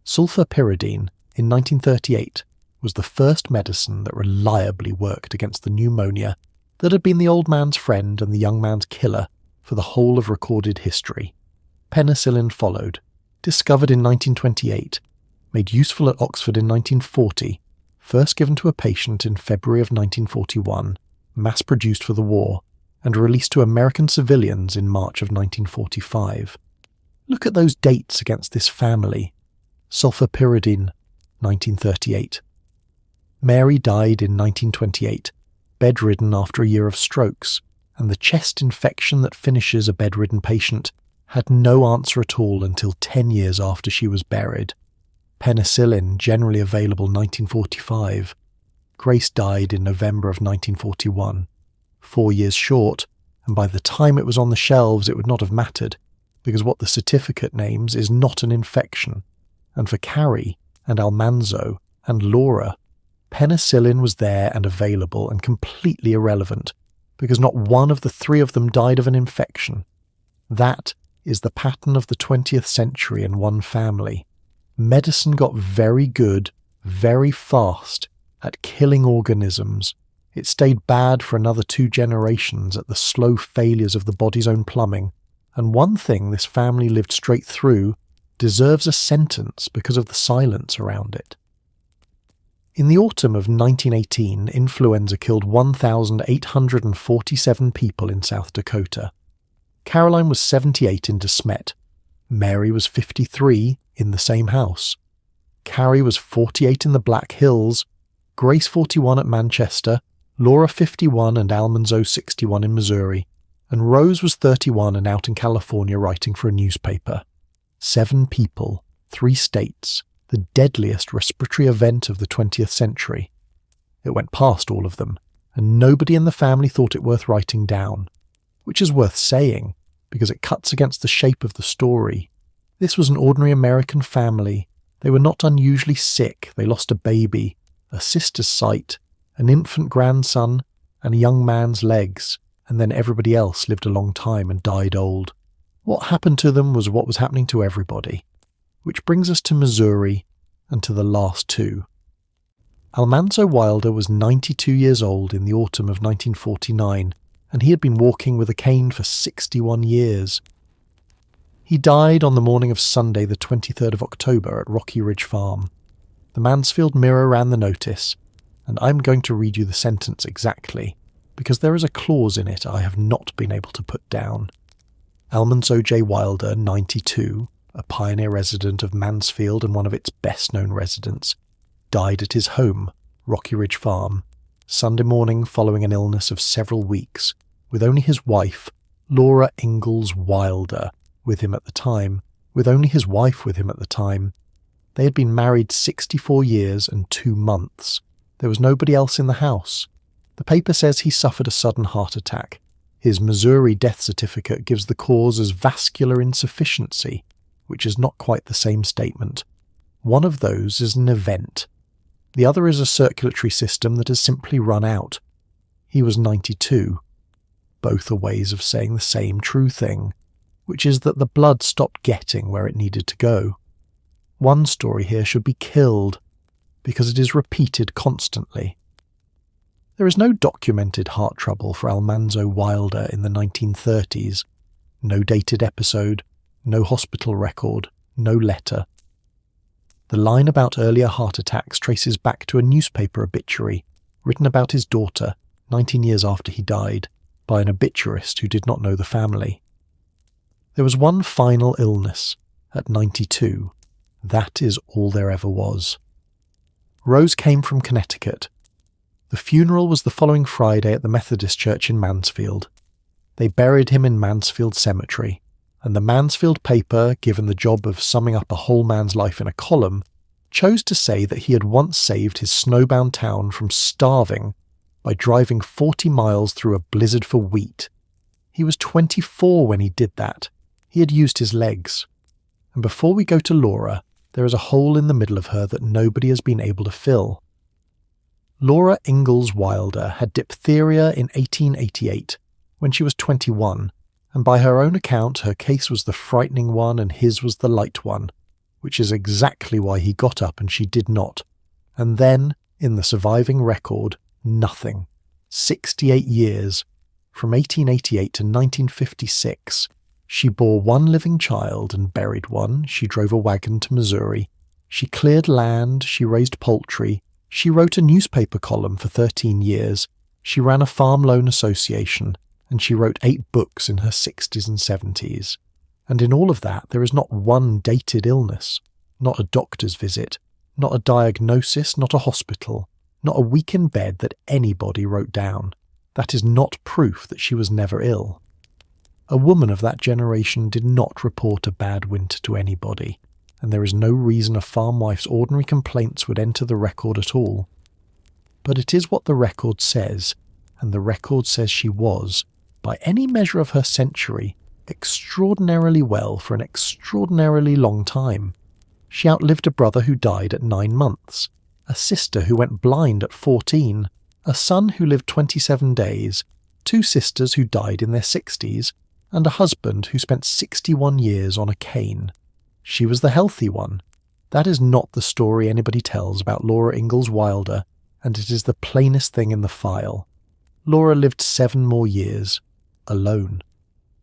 Sulfapyridine, in 1938, was the first medicine that reliably worked against the pneumonia that had been the old man's friend and the young man's killer for the whole of recorded history. Penicillin followed, discovered in 1928, made useful at Oxford in 1940, first given to a patient in February of 1941, mass-produced for the war, and released to American civilians in March of 1945. Look at those dates against this family. Sulfapyridine, 1938. Mary died in 1928, bedridden after a year of strokes, and the chest infection that finishes a bedridden patient had no answer at all until 10 years after she was buried. Penicillin, generally available 1945. Grace died in November of 1941. 4 years short, and by the time it was on the shelves it would not have mattered, because what the certificate names is not an infection. And for Carrie, and Almanzo, and Laura, penicillin was there and available and completely irrelevant, because not one of the three of them died of an infection. That is the pattern of the 20th century in one family. Medicine got very good, very fast, at killing organisms. It stayed bad for another 2 generations at the slow failures of the body's own plumbing, and one thing this family lived straight through deserves a sentence because of the silence around it. In the autumn of 1918, influenza killed 1,847 people in South Dakota. Caroline was 78 in Smet. Mary was 53 in the same house. Carrie was 48 in the Black Hills, Grace 41 at Manchester, Laura 51 and Almanzo 61 in Missouri, and Rose was 31 and out in California writing for a newspaper. 7 people, 3 states, the deadliest respiratory event of the 20th century. It went past all of them, and nobody in the family thought it worth writing down, which is worth saying, because it cuts against the shape of the story. This was an ordinary American family. They were not unusually sick. They lost a baby, a sister's sight, an infant grandson, and a young man's legs, and then everybody else lived a long time and died old. What happened to them was what was happening to everybody. Which brings us to Missouri, and to the last 2. Almanzo Wilder was 92 years old in the autumn of 1949, and he had been walking with a cane for 61 years. He died on the morning of Sunday the 23rd of October at Rocky Ridge Farm. The Mansfield Mirror ran the notice, and I'm going to read you the sentence exactly, because there is a clause in it I have not been able to put down. Almanzo J. Wilder, 92, a pioneer resident of Mansfield and one of its best-known residents, died at his home, Rocky Ridge Farm, Sunday morning following an illness of several weeks, with only his wife, Laura Ingalls Wilder, with him at the time. They had been married 64 years and 2 months. There was nobody else in the house. The paper says he suffered a sudden heart attack. His Missouri death certificate gives the cause as vascular insufficiency, which is not quite the same statement. One of those is an event. The other is a circulatory system that has simply run out. He was 92. Both are ways of saying the same true thing, which is that the blood stopped getting where it needed to go. One story here should be killed, because it is repeated constantly. There is no documented heart trouble for Almanzo Wilder in the 1930s. No dated episode, no hospital record, no letter. The line about earlier heart attacks traces back to a newspaper obituary written about his daughter 19 years after he died by an obituarist who did not know the family. There was one final illness at 92. That is all there ever was. Rose came from Connecticut. The funeral was the following Friday at the Methodist Church in Mansfield. They buried him in Mansfield Cemetery, and the Mansfield paper, given the job of summing up a whole man's life in a column, chose to say that he had once saved his snowbound town from starving by driving 40 miles through a blizzard for wheat. He was 24 when he did that. He had used his legs. And before we go to Laura, there is a hole in the middle of her that nobody has been able to fill. Laura Ingalls Wilder had diphtheria in 1888, when she was 21, and by her own account her case was the frightening one and his was the light one, which is exactly why he got up and she did not. And then, in the surviving record, nothing. 68 years. From 1888 to 1956. She bore one living child and buried one. She drove a wagon to Missouri. She cleared land. She raised poultry. She wrote a newspaper column for 13 years. She ran a farm loan association. And she wrote 8 books in her 60s and 70s. And in all of that, there is not one dated illness, not a doctor's visit, not a diagnosis, not a hospital, not a week in bed that anybody wrote down. That is not proof that she was never ill. A woman of that generation did not report a bad winter to anybody, and there is no reason a farm wife's ordinary complaints would enter the record at all. But it is what the record says, and the record says she was, by any measure of her century, extraordinarily well for an extraordinarily long time. She outlived a brother who died at 9 months, a sister who went blind at 14, a son who lived 27 days, 2 sisters who died in their 60s, and a husband who spent 61 years on a cane. She was the healthy one. That is not the story anybody tells about Laura Ingalls Wilder, and it is the plainest thing in the file. Laura lived 7 more years, alone.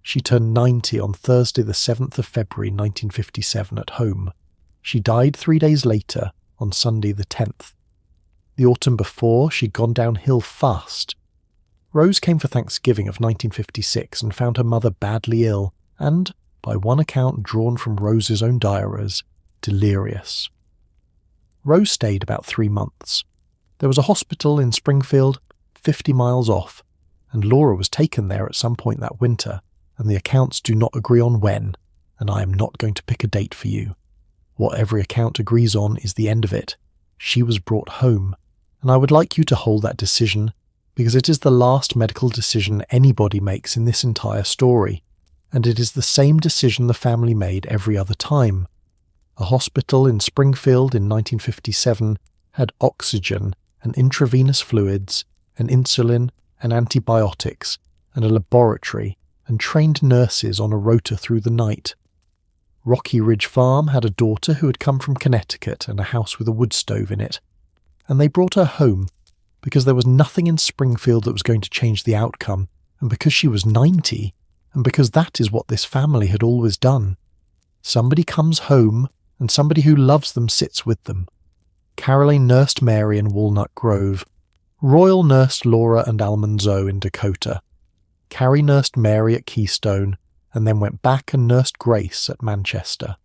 She turned 90 on Thursday the 7th of February 1957 at home. She died 3 days later, on Sunday the 10th. The autumn before, she'd gone downhill fast. Rose came for Thanksgiving of 1956 and found her mother badly ill and, by one account drawn from Rose's own diaries, delirious. Rose stayed about 3 months. There was a hospital in Springfield, 50 miles off, and Laura was taken there at some point that winter, and the accounts do not agree on when, and I am not going to pick a date for you. What every account agrees on is the end of it. She was brought home, and I would like you to hold that decision, because it is the last medical decision anybody makes in this entire story, and it is the same decision the family made every other time. A hospital in Springfield in 1957 had oxygen and intravenous fluids and insulin and antibiotics and a laboratory and trained nurses on a rota through the night. Rocky Ridge Farm had a daughter who had come from Connecticut and a house with a wood stove in it, and they brought her home because there was nothing in Springfield that was going to change the outcome, and because she was 90, and because that is what this family had always done. Somebody comes home, and somebody who loves them sits with them. Caroline nursed Mary in Walnut Grove. Royal nursed Laura and Almanzo in Dakota. Carrie nursed Mary at Keystone, and then went back and nursed Grace at Manchester.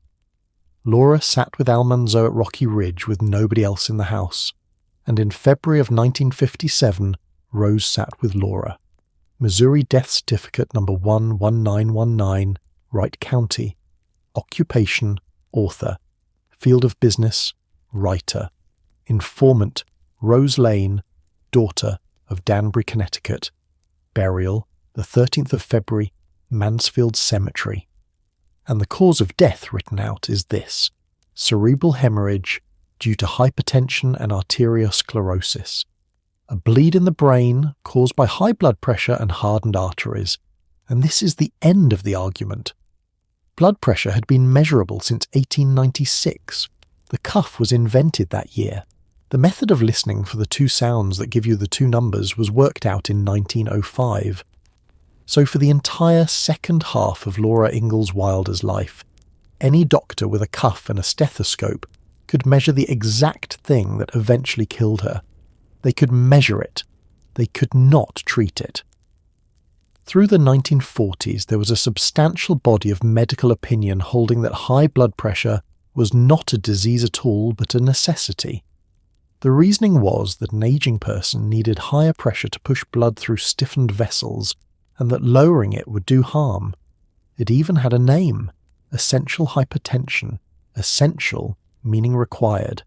Laura sat with Almanzo at Rocky Ridge with nobody else in the house, and in February of 1957, Rose sat with Laura. Missouri Death Certificate number 11919, Wright County. Occupation, author. Field of business, writer. Informant, Rose Lane, daughter of Danbury, Connecticut. Burial, the 13th of February, Mansfield Cemetery. And the cause of death written out is this: cerebral hemorrhage due to hypertension and arteriosclerosis. A bleed in the brain caused by high blood pressure and hardened arteries. And this is the end of the argument. Blood pressure had been measurable since 1896. The cuff was invented that year. The method of listening for the two sounds that give you the two numbers was worked out in 1905. So for the entire second half of Laura Ingalls Wilder's life, any doctor with a cuff and a stethoscope could measure the exact thing that eventually killed her. They could measure it. They could not treat it. Through the 1940s, there was a substantial body of medical opinion holding that high blood pressure was not a disease at all, but a necessity. The reasoning was that an aging person needed higher pressure to push blood through stiffened vessels, and that lowering it would do harm. It even had a name: essential hypertension, essential meaning required.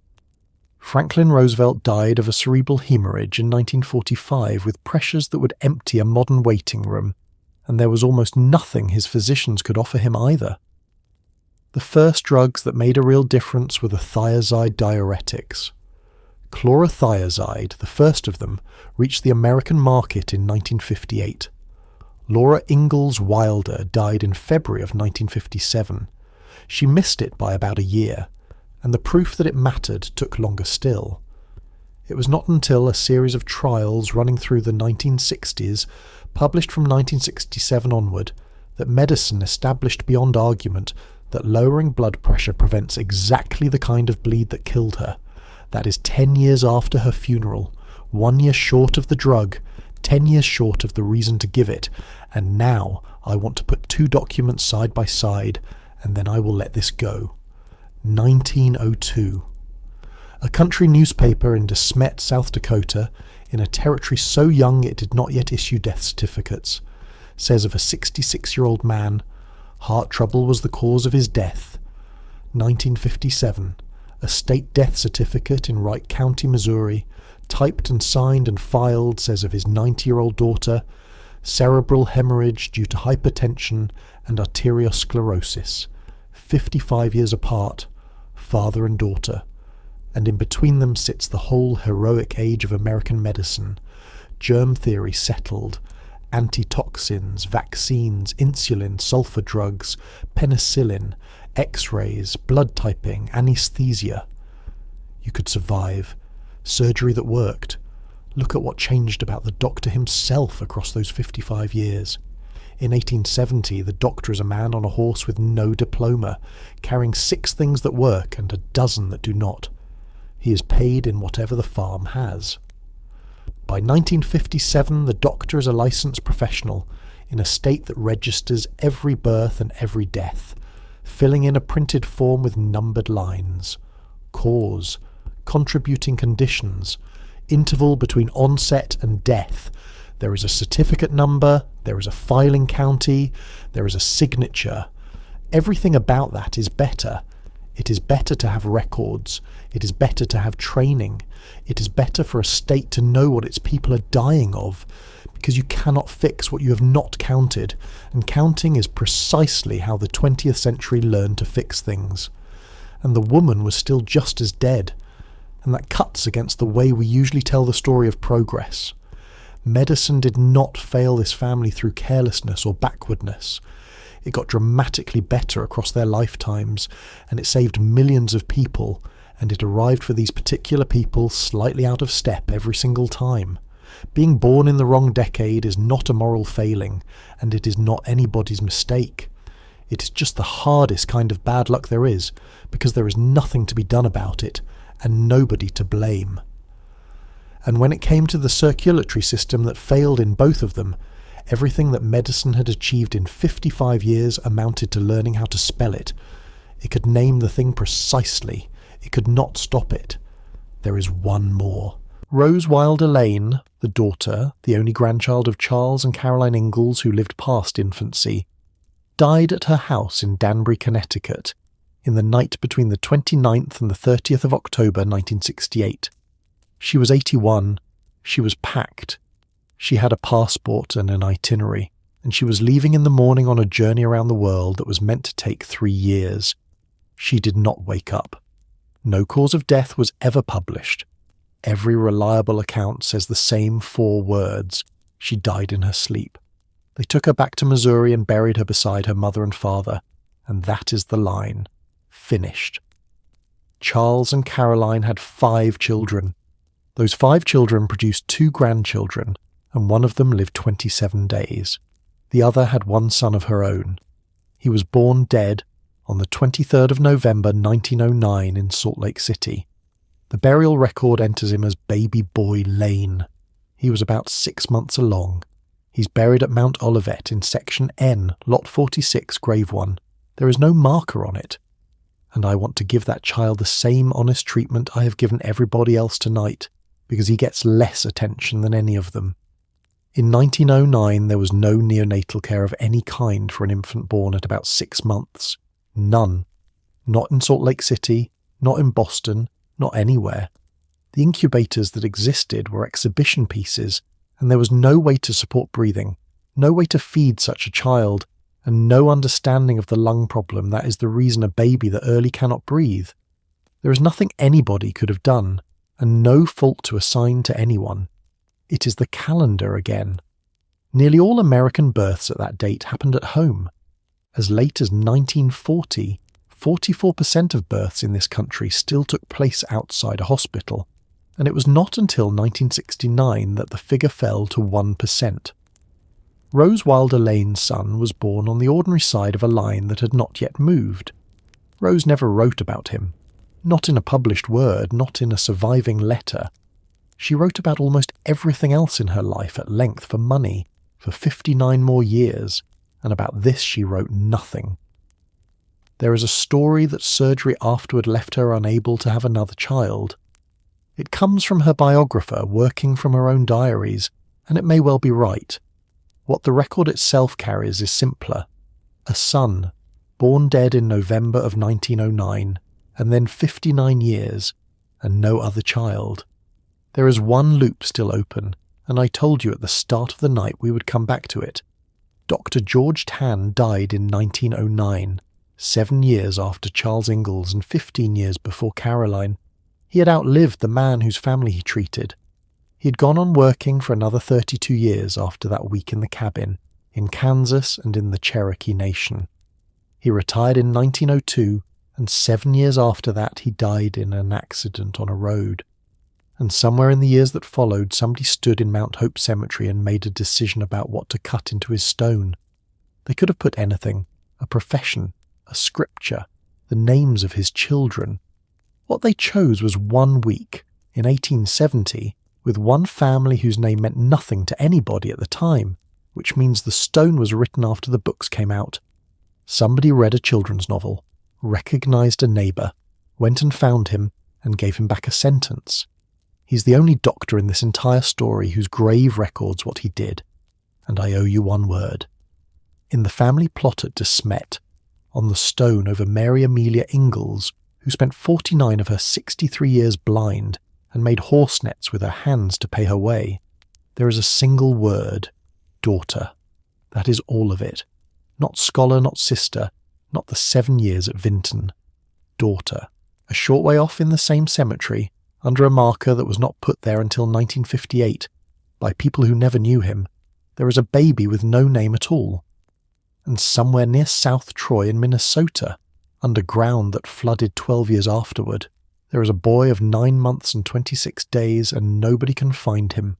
Franklin Roosevelt died of a cerebral hemorrhage in 1945 with pressures that would empty a modern waiting room, and there was almost nothing his physicians could offer him either. The first drugs that made a real difference were the thiazide diuretics. Chlorothiazide, the first of them, reached the American market in 1958. Laura Ingalls Wilder died in February of 1957. She missed it by about a year, and the proof that it mattered took longer still. It was not until a series of trials running through the 1960s, published from 1967 onward, that medicine established beyond argument that lowering blood pressure prevents exactly the kind of bleed that killed her. That is 10 years after her funeral, 1 year short of the drug, 10 years short of the reason to give it, and now I want to put two documents side by side, and then I will let this go. 1902. A country newspaper in Smet, South Dakota, in a territory so young it did not yet issue death certificates, says of a 66-year-old man, heart trouble was the cause of his death. 1957. A state death certificate in Wright County, Missouri, typed and signed and filed, says of his 90-year-old daughter, cerebral hemorrhage due to hypertension and arteriosclerosis, 55 years apart, father and daughter, and in between them sits the whole heroic age of American medicine, germ theory settled, antitoxins, vaccines, insulin, sulfur drugs, penicillin, X-rays, blood typing, anesthesia. You could survive. Surgery that worked. Look at what changed about the doctor himself across those 55 years. In 1870, the doctor is a man on a horse with no diploma, carrying 6 things that work and a dozen that do not. He is paid in whatever the farm has. By 1957, the doctor is a licensed professional in a state that registers every birth and every death, filling in a printed form with numbered lines. Cause, contributing conditions, interval between onset and death. There is a certificate number, there is a filing county, there is a signature. Everything about that is better. It is better to have records. It is better to have training. It is better for a state to know what its people are dying of, because you cannot fix what you have not counted, and counting is precisely how the 20th century learned to fix things. And the woman was still just as dead, and that cuts against the way we usually tell the story of progress. Medicine did not fail this family through carelessness or backwardness. It got dramatically better across their lifetimes, and it saved millions of people, and it arrived for these particular people slightly out of step every single time. Being born in the wrong decade is not a moral failing, and it is not anybody's mistake. It is just the hardest kind of bad luck there is, because there is nothing to be done about it, and nobody to blame. And when it came to the circulatory system that failed in both of them, everything that medicine had achieved in 55 years amounted to learning how to spell it. It could name the thing precisely. It could not stop it. There is one more. Rose Wilder Lane, the daughter, the only grandchild of Charles and Caroline Ingalls, who lived past infancy, died at her house in Danbury, Connecticut, in the night between the 29th and the 30th of October 1968. She was 81. She was packed. She had a passport and an itinerary, and she was leaving in the morning on a journey around the world that was meant to take 3 years. She did not wake up. No cause of death was ever published. Every reliable account says the same 4 words. She died in her sleep. They took her back to Missouri and buried her beside her mother and father, and that is the line. Finished. Charles and Caroline had 5 children. Those 5 children produced 2 grandchildren, and one of them lived 27 days. The other had 1 son of her own. He was born dead on the 23rd of November 1909 in Salt Lake City. The burial record enters him as Baby Boy Lane. He was about 6 months along. He's buried at Mount Olivet in Section N, Lot 46, Grave 1. There is no marker on it. And I want to give that child the same honest treatment I have given everybody else tonight, because he gets less attention than any of them. In 1909, there was no neonatal care of any kind for an infant born at about 6 months. None. Not in Salt Lake City, not in Boston, not anywhere. The incubators that existed were exhibition pieces, and there was no way to support breathing, no way to feed such a child, and no understanding of the lung problem that is the reason a baby that early cannot breathe. There is nothing anybody could have done, and no fault to assign to anyone. It is the calendar again. Nearly all American births at that date happened at home. As late as 1940, 44% of births in this country still took place outside a hospital, and it was not until 1969 that the figure fell to 1%. Rose Wilder Lane's son was born on the ordinary side of a line that had not yet moved. Rose never wrote about him. Not in a published word, not in a surviving letter. She wrote about almost everything else in her life at length for money, for 59 more years, and about this she wrote nothing. There is a story that surgery afterward left her unable to have another child. It comes from her biographer, working from her own diaries, and it may well be right. What the record itself carries is simpler. A son, born dead in November of 1909, and then 59 years, and no other child. There is one loop still open, and I told you at the start of the night we would come back to it. Dr. George Tann died in 1909, 7 years after Charles Ingalls and 15 years before Caroline. He had outlived the man whose family he treated. He had gone on working for another 32 years after that week in the cabin, in Kansas and in the Cherokee Nation. He retired in 1902, and 7 years after that he died in an accident on a road. And somewhere in the years that followed, somebody stood in Mount Hope Cemetery and made a decision about what to cut into his stone. They could have put anything, a profession, a scripture, the names of his children. What they chose was 1 week, in 1870, with one family whose name meant nothing to anybody at the time, which means the stone was written after the books came out. Somebody read a children's novel, recognised a neighbour, went and found him, and gave him back a sentence. He's the only doctor in this entire story whose grave records what he did, and I owe you one word. In the family plot at Smet, on the stone over Mary Amelia Ingalls, who spent 49 of her 63 years blind and made horse nets with her hands to pay her way, there is a single word, daughter. That is all of it. Not scholar, not sister, not the 7 years at Vinton. Daughter. A short way off in the same cemetery, under a marker that was not put there until 1958, by people who never knew him, there is a baby with no name at all. And somewhere near South Troy in Minnesota, under ground that flooded 12 years afterward, there is a boy of 9 months and 26 days, and nobody can find him.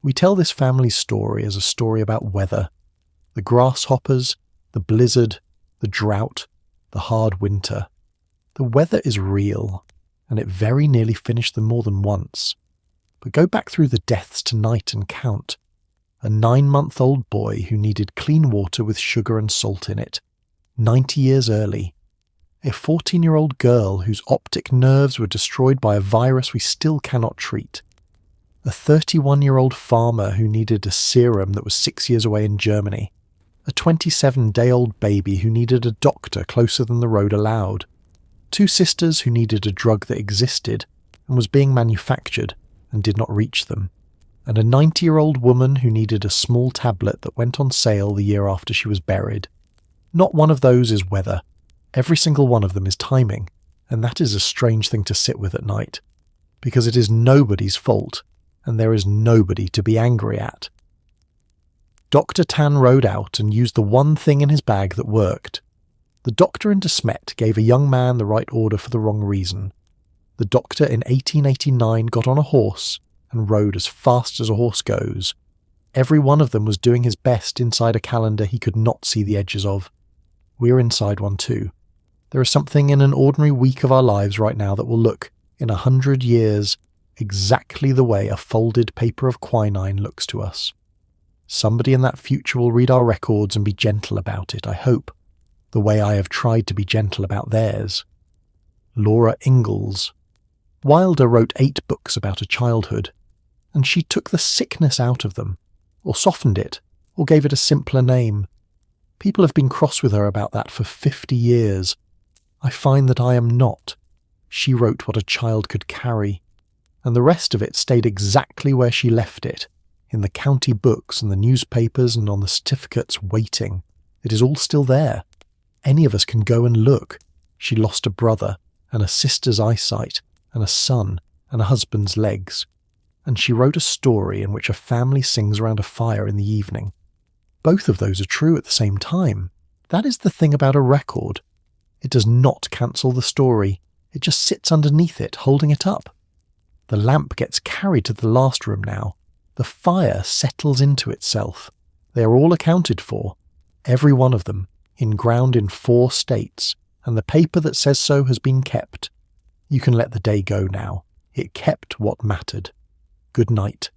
We tell this family's story as a story about weather. The grasshoppers, the blizzard, the drought, the hard winter. The weather is real, and it very nearly finished them more than once. But go back through the deaths tonight and count. A 9-month-old boy who needed clean water with sugar and salt in it, 90 years early. A 14-year-old girl whose optic nerves were destroyed by a virus we still cannot treat. A 31-year-old farmer who needed a serum that was 6 years away in Germany. A 27-day-old baby who needed a doctor closer than the road allowed. 2 sisters who needed a drug that existed and was being manufactured and did not reach them. And a 90-year-old woman who needed a small tablet that went on sale the year after she was buried. Not one of those is weather. Every single one of them is timing, and that is a strange thing to sit with at night, because it is nobody's fault, and there is nobody to be angry at. Dr. Tann rode out and used the one thing in his bag that worked. The doctor in Smet gave a young man the right order for the wrong reason, The doctor in 1889 got on a horse and rode as fast as a horse goes. Every one of them was doing his best inside a calendar he could not see the edges of. We're inside one too. There is something in an ordinary week of our lives right now that will look, in 100 years, exactly the way a folded paper of quinine looks to us. Somebody in that future will read our records and be gentle about it, I hope, the way I have tried to be gentle about theirs. Laura Ingalls. Wilder wrote 8 books about a childhood, and she took the sickness out of them, or softened it, or gave it a simpler name. People have been cross with her about that for 50 years. I find that I am not. She wrote what a child could carry, and the rest of it stayed exactly where she left it, in the county books and the newspapers and on the certificates waiting. It is all still there. Any of us can go and look. She lost a brother, and a sister's eyesight, and a son, and a husband's legs. And she wrote a story in which a family sings around a fire in the evening. Both of those are true at the same time. That is the thing about a record. It does not cancel the story. It just sits underneath it, holding it up. The lamp gets carried to the last room now. The fire settles into itself. They are all accounted for, every one of them, enground in 4 states, and the paper that says so has been kept. You can let the day go now. It kept what mattered. Good night.